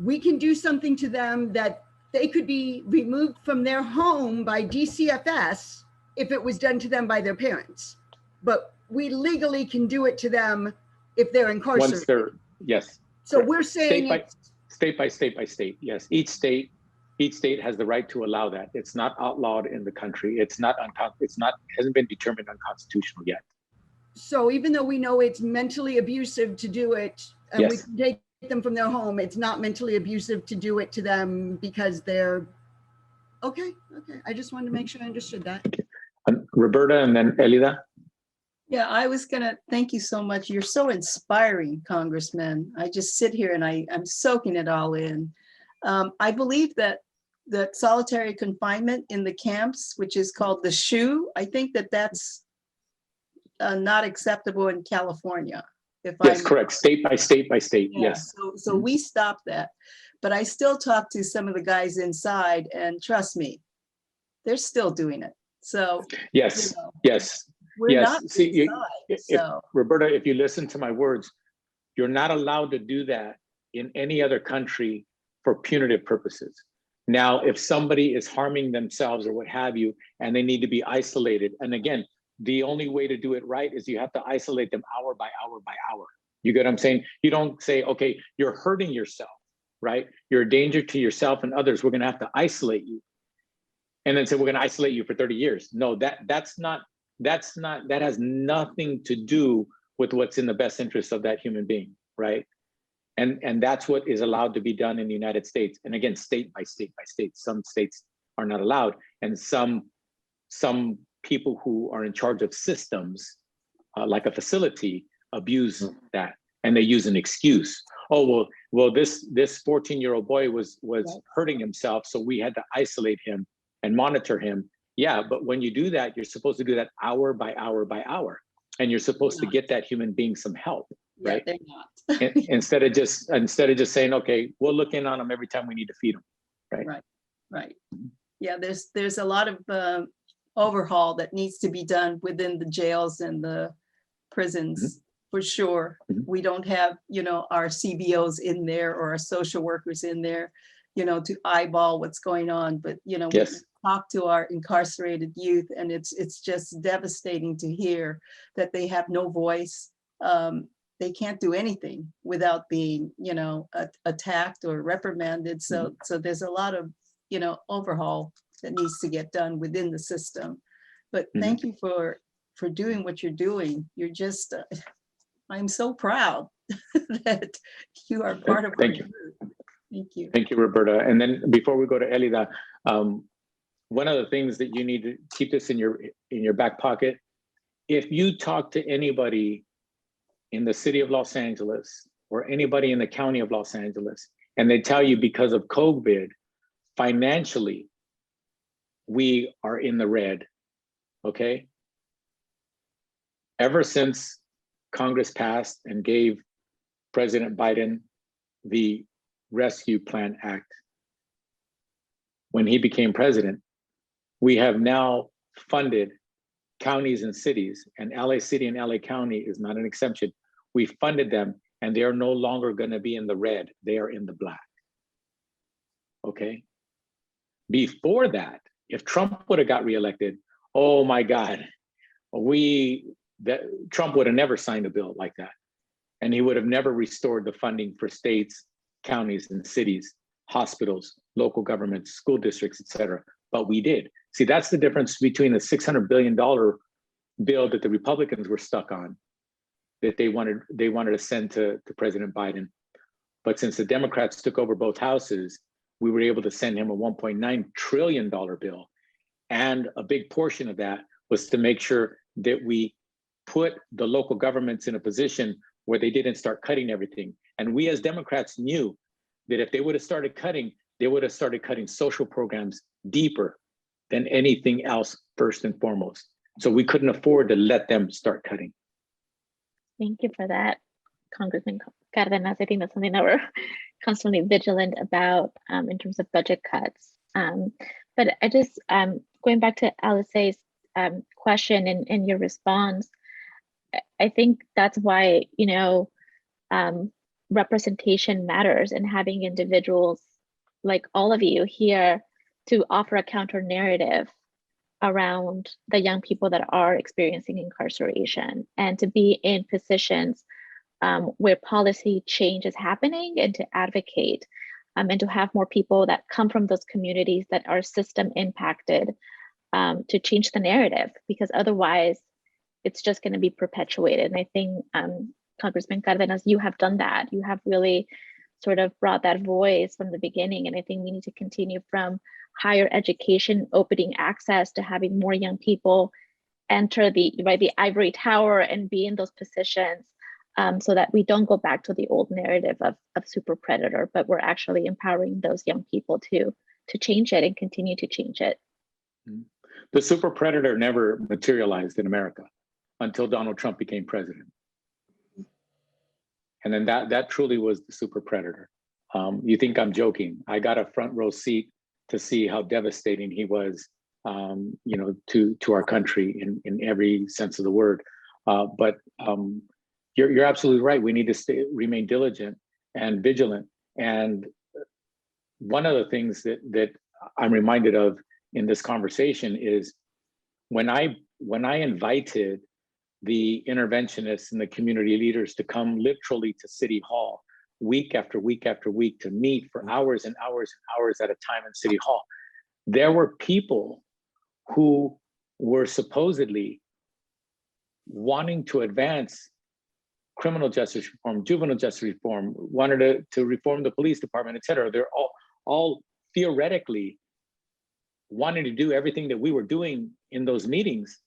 Speaker 6: we can do something to them that they could be removed from their home by DCFS if it was done to them by their parents. But we legally can do it to them if they're incarcerated.
Speaker 1: Once they're, yes.
Speaker 6: So correct. We're saying
Speaker 1: state by state. Yes, each state has the right to allow that. It's not outlawed in the country. Hasn't been determined unconstitutional yet.
Speaker 6: So even though we know it's mentally abusive to do it, and yes. We can take them from their home, it's not mentally abusive to do it to them because they're okay. I just wanted to make sure I understood that.
Speaker 1: Roberta and then Elida.
Speaker 16: Yeah, I was gonna thank you so much. You're so inspiring, Congressman. I just sit here and I'm soaking it all in. I believe that solitary confinement in the camps, which is called the SHU, I think that's not acceptable in California.
Speaker 1: Yes, correct. State by state. Yeah, yes.
Speaker 16: So we stopped that, but I still talk to some of the guys inside, and trust me, they're still doing it. So
Speaker 1: yes,
Speaker 16: you know,
Speaker 1: yes,
Speaker 16: we're
Speaker 1: yes.
Speaker 16: not
Speaker 1: See,
Speaker 16: inside,
Speaker 1: Roberta, if you listen to my words, you're not allowed to do that in any other country for punitive purposes. Now, if somebody is harming themselves or what have you, and they need to be isolated, and again, the only way to do it right is you have to isolate them hour by hour by hour. You get what I'm saying? You don't say, okay, you're hurting yourself, right? You're a danger to yourself and others. We're going to have to isolate you. And then say, we're going to isolate you for 30 years. No, that has nothing to do with what's in the best interest of that human being, right? And that's what is allowed to be done in the United States. And again, state by state by state. Some states are not allowed, and some people who are in charge of systems, like a facility, abuse that, and they use an excuse. Oh, well, this 14-year-old boy was right. hurting himself, so we had to isolate him and monitor him. Yeah, but when you do that, you're supposed to do that hour by hour by hour, and you're supposed to get that human being some help, right?
Speaker 16: Yeah, they're not.
Speaker 1: instead of just saying, okay, we'll look in on them every time we need to feed them, right?
Speaker 16: Right. Yeah, there's a lot of overhaul that needs to be done within the jails and the prisons, for sure. We don't have, our CBOs in there or our social workers in there, to eyeball what's going on. But, yes. We talk to our incarcerated youth, and it's just devastating to hear that they have no voice. They can't do anything without being, attacked or reprimanded. So there's a lot of, overhaul that needs to get done within the system. But thank you for doing what you're doing. You're just, I'm so proud that you are part of our group. Thank you.
Speaker 1: Thank you, Roberta. And then before we go to Elida, one of the things that you need to keep this in your back pocket, if you talk to anybody in the city of Los Angeles or anybody in the county of Los Angeles, and they tell you because of COVID, financially, we are in the red, okay? Ever since Congress passed and gave President Biden the Rescue Plan Act, when he became president, we have now funded counties and cities, and LA City and LA County is not an exception. We funded them, and they are no longer going to be in the red. They are in the black. Okay. Before that, if Trump would have got reelected, oh my God, Trump would have never signed a bill like that. And he would have never restored the funding for states, counties, and cities, hospitals, local governments, school districts, et cetera. But we did. See, that's the difference between the $600 billion bill that the Republicans were stuck on, that they wanted to send to President Biden. But since the Democrats took over both houses, we were able to send him a $1.9 trillion bill. And a big portion of that was to make sure that we put the local governments in a position where they didn't start cutting everything. And we as Democrats knew that if they would have started cutting, they would have started cutting social programs deeper than anything else, first and foremost. So we couldn't afford to let them start cutting.
Speaker 8: Thank you for that, Congressman Cardenas. I think that's something that we're constantly vigilant about in terms of budget cuts. But I just, going back to Alice's question and your response, I think that's why, you know, representation matters, and having individuals like all of you here to offer a counter narrative around the young people that are experiencing incarceration, and to be in positions where policy change is happening, and to advocate and to have more people that come from those communities that are system impacted to change the narrative, because otherwise it's just going to be perpetuated. And I think Congressman Cardenas, you have done that. You have really sort of brought that voice from the beginning. And I think we need to continue from higher education, opening access to having more young people enter the ivory tower and be in those positions, so that we don't go back to the old narrative of super predator, but we're actually empowering those young people to change it and continue to change it.
Speaker 1: The super predator never materialized in America until Donald Trump became president. And then that truly was the super predator. You think I'm joking? I got a front row seat to see how devastating he was, you know, to our country in every sense of the word. But you're absolutely right. We need to remain diligent and vigilant. And one of the things that I'm reminded of in this conversation is when I invited the interventionists and the community leaders to come literally to City Hall week after week after week to meet for hours and hours and hours at a time in City Hall, there were people who were supposedly wanting to advance criminal justice reform, juvenile justice reform, wanted to reform the police department, et cetera. They're all theoretically wanting to do everything that we were doing in those meetings.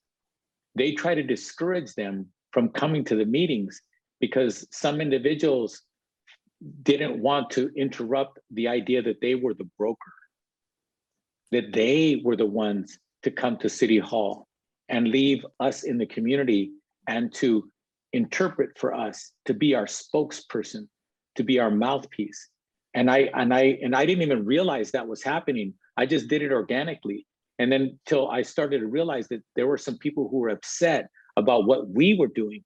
Speaker 1: They try to discourage them from coming to the meetings because some individuals didn't want to interrupt the idea that they were the broker, that they were the ones to come to City Hall and leave us in the community and to interpret for us, to be our spokesperson, to be our mouthpiece. And I didn't even realize that was happening. I just did it organically. And then till I started to realize that there were some people who were upset about what we were doing.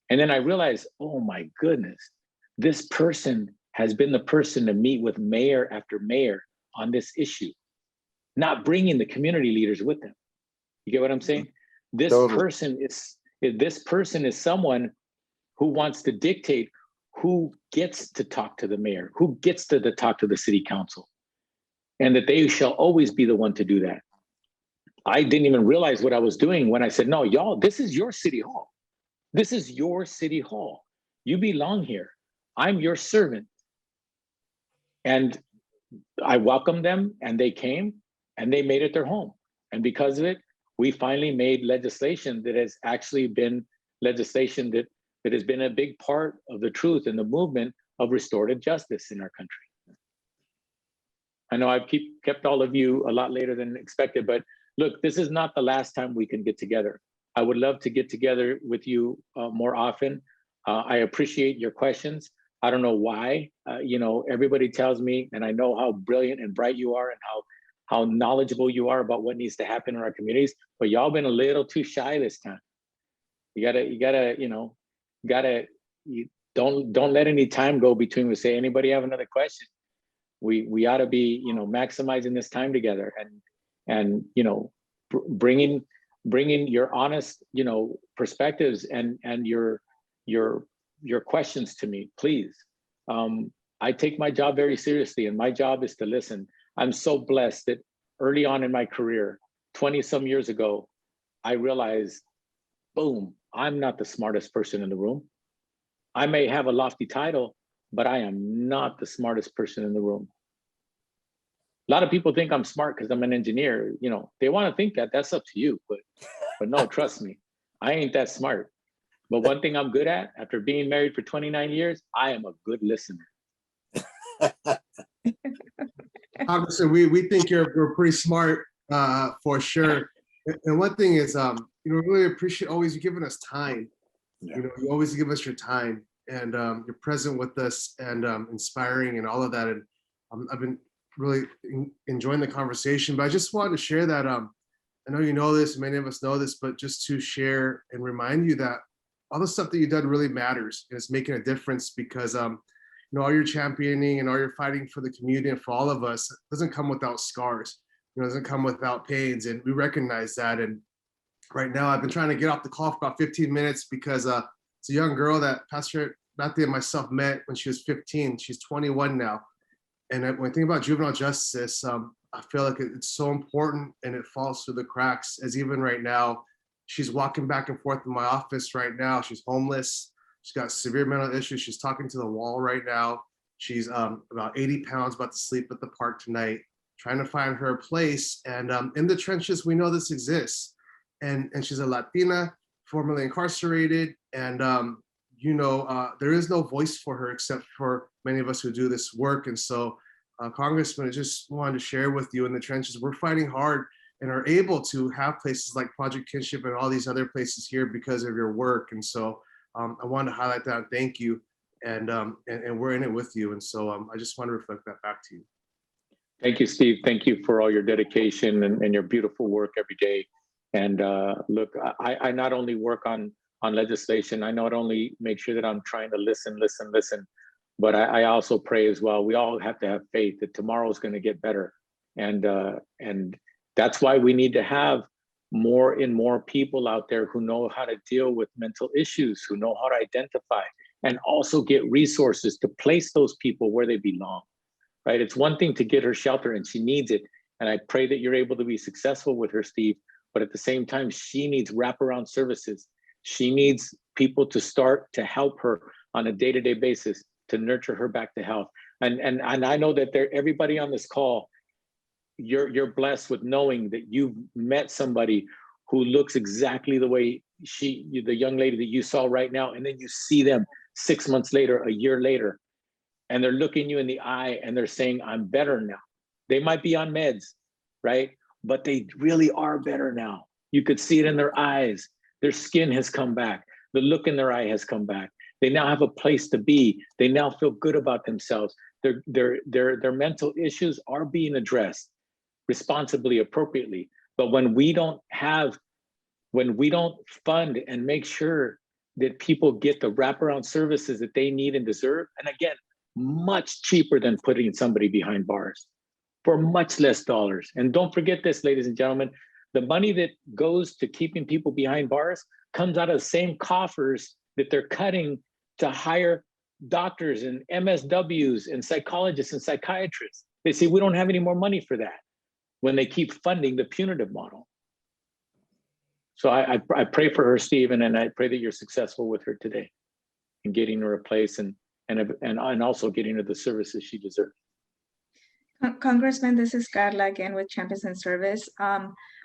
Speaker 1: And then I realized, oh my goodness, this person has been the person to meet with mayor after mayor on this issue, not bringing the community leaders with them. You get what I'm saying? This person is someone who wants to dictate who gets to talk to the mayor, who gets to talk to the city council, and that they shall always be the one to do that. I didn't even realize what I was doing when I said, no, y'all, this is your city hall. This is your city hall. You belong here. I'm your servant. And I welcomed them, and they came and they made it their home. And because of it, we finally made legislation that has actually been legislation that has been a big part of the truth and the movement of restorative justice in our country. I know I've kept all of you a lot later than expected, but look, this is not the last time we can get together. I would love to get together with you more often. I appreciate your questions. I don't know why, you know, everybody tells me, and I know how brilliant and bright you are and how knowledgeable you are about what needs to happen in our communities, but y'all been a little too shy this time. You don't let any time go between we say, anybody have another question? We ought to be, maximizing this time together and bringing your honest, perspectives and your questions to me, please. I take my job very seriously, and my job is to listen. I'm so blessed that early on in my career, 20 some years ago, I realized, boom, I'm not the smartest person in the room. I may have a lofty title, but I am not the smartest person in the room. A lot of people think I'm smart because I'm an engineer. They want to think that. That's up to you. But no, trust me, I ain't that smart. But one thing I'm good at, after being married for 29 years, I am a good listener.
Speaker 17: Obviously, we think you're pretty smart, for sure. And one thing is, really appreciate always you giving us time. Yeah. You always give us your time, and you're present with us and inspiring and all of that. And I've been really enjoying the conversation, but I just wanted to share that I know you know this, many of us know this, but just to share and remind you that all the stuff that you've done really matters, and it's making a difference because all your championing and all your fighting for the community and for all of us doesn't come without scars. It doesn't come without pains, and we recognize that. And right now, I've been trying to get off the call for about 15 minutes because it's a young girl that Pastor Matthew and myself met when she was 15. She's 21 now. And when I think about juvenile justice, I feel like it's so important, and it falls through the cracks, as even right now, she's walking back and forth in my office right now. She's homeless. She's got severe mental issues. She's talking to the wall right now. She's about 80 pounds, about to sleep at the park tonight, trying to find her place. And in the trenches, we know this exists. And she's a Latina, formerly incarcerated. And, there is no voice for her except for many of us who do this work. And so, Congressman, I just wanted to share with you, in the trenches, we're fighting hard and are able to have places like Project Kinship and all these other places here because of your work. And so I wanted to highlight that. Thank you. And we're in it with you. And so I just want to reflect that back to you.
Speaker 1: Thank you, Steve. Thank you for all your dedication and your beautiful work every day. And look, I not only work on legislation, I not only make sure that I'm trying to listen, but I also pray as well. We all have to have faith that tomorrow is going to get better. And that's why we need to have more and more people out there who know how to deal with mental issues, who know how to identify, and also get resources to place those people where they belong, right? It's one thing to get her shelter, and she needs it. And I pray that you're able to be successful with her, Steve, but at the same time, she needs wraparound services. She needs people to start to help her on a day-to-day basis to nurture her back to health. And I know that everybody on this call, you're blessed with knowing that you've met somebody who looks exactly the way the young lady that you saw right now, and then you see them 6 months later, a year later, and they're looking you in the eye and they're saying, I'm better now. They might be on meds, right? But they really are better now. You could see it in their eyes. Their skin has come back. The look in their eye has come back. They now have a place to be. They now feel good about themselves. Their mental issues are being addressed responsibly, appropriately. But when we don't fund and make sure that people get the wraparound services that they need and deserve, and again, much cheaper than putting somebody behind bars for much less dollars. And don't forget this, ladies and gentlemen, the money that goes to keeping people behind bars comes out of the same coffers that they're cutting to hire doctors and MSWs and psychologists and psychiatrists. They say, we don't have any more money for that, when they keep funding the punitive model. So I pray for her, Stephen, and I pray that you're successful with her today in getting her a place and also getting her the services she deserves.
Speaker 7: Congressman, this is Carla again with Champions in Service.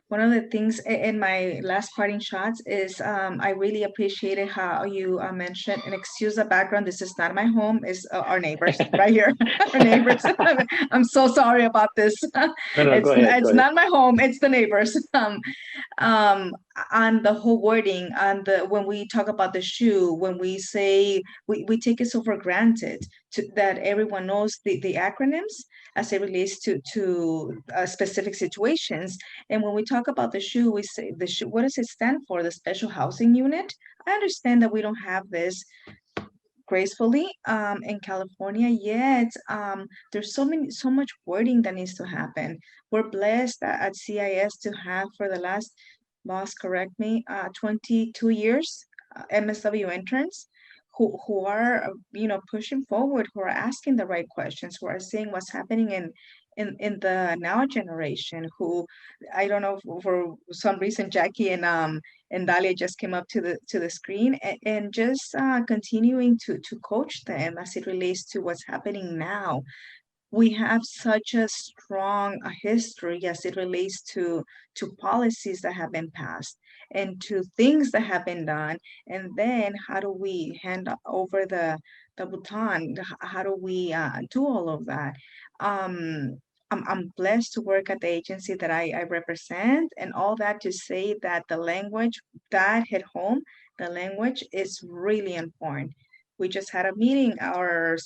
Speaker 7: One of the things in my last parting shots is I really appreciated how you mentioned, and excuse the background, this is not my home, it's our neighbors right here, our neighbors. I'm so sorry about this.
Speaker 1: No, go ahead.
Speaker 7: Not my home, it's the neighbors. On the whole wording, when we talk about the shoe, when we say, we take it so for granted that everyone knows the acronyms. as it relates to specific situations. And when we talk about the SHU, we say the SHU, what does it stand for? The Special Housing Unit. I understand that we don't have this gracefully in California yet. There's so much wording that needs to happen. We're blessed at CIS to have for the last, boss, correct me, 22 years MSW interns who are pushing forward, who are asking the right questions, who are seeing what's happening in the now generation, who, I don't know, for some reason Jackie and Dalia just came up to the screen, and just continuing to coach them as it relates to what's happening now. We have such a strong history as it relates to policies that have been passed and to things that have been done. And then how do we hand over the baton? How do we do all of that? I'm blessed to work at the agency that I represent, and all that to say that the language that hit home, the language is really important. We just had a meeting, our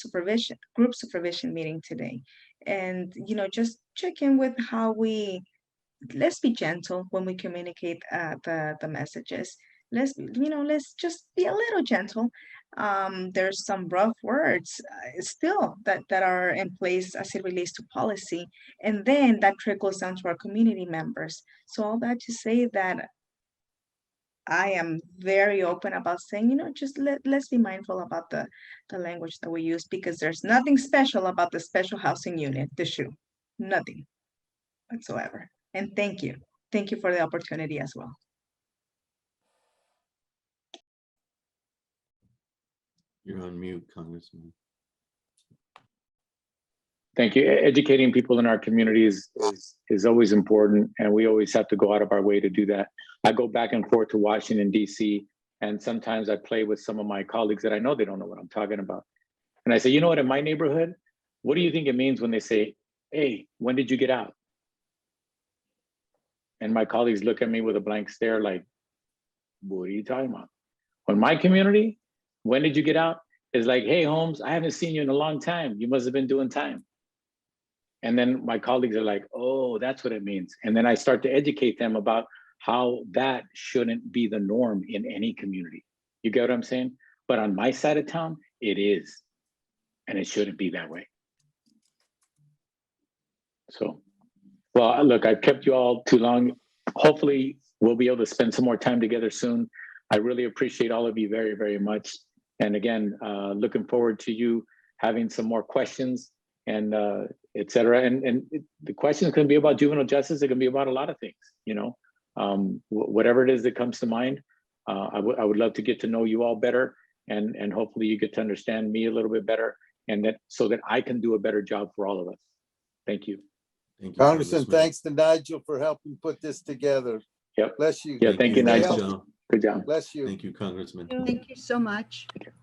Speaker 7: group supervision meeting today. And, just check in with how let's be gentle when we communicate the messages. Let's just be a little gentle. There's some rough words still that are in place as it relates to policy. And then that trickles down to our community members. So all that to say that I am very open about saying, just let's be mindful about the language that we use, because there's nothing special about the Special Housing Unit, the SHU, nothing whatsoever. And thank you. Thank you for the opportunity as well.
Speaker 4: You're on mute, Congressman.
Speaker 1: Thank you. Educating people in our communities is always important, and we always have to go out of our way to do that. I go back and forth to Washington, D.C., and sometimes I play with some of my colleagues that I know they don't know what I'm talking about. And I say, you know what, in my neighborhood, what do you think it means when they say, hey, when did you get out? And my colleagues look at me with a blank stare like, what are you talking about? When my community, when did you get out? It's like, hey, Holmes, I haven't seen you in a long time. You must have been doing time. And then my colleagues are like, oh, that's what it means. And then I start to educate them about how that shouldn't be the norm in any community. You get what I'm saying? But on my side of town, it is. And it shouldn't be that way. So, well, look, I've kept you all too long. Hopefully, we'll be able to spend some more time together soon. I really appreciate all of you very, very much. And again, looking forward to you having some more questions and et cetera. And the questions can be about juvenile justice. It can be about a lot of things, whatever it is that comes to mind. I would love to get to know you all better, and hopefully you get to understand me a little bit better, and so that I can do a better job for all of us. Thank you.
Speaker 4: Thank you,
Speaker 3: Congressman, thanks to Nigel for helping put this together.
Speaker 1: Yep.
Speaker 3: Bless you.
Speaker 1: Yeah, thank you, Nigel. Good job.
Speaker 3: Bless you.
Speaker 4: Thank you, Congressman.
Speaker 6: Thank you so much.
Speaker 1: Take care.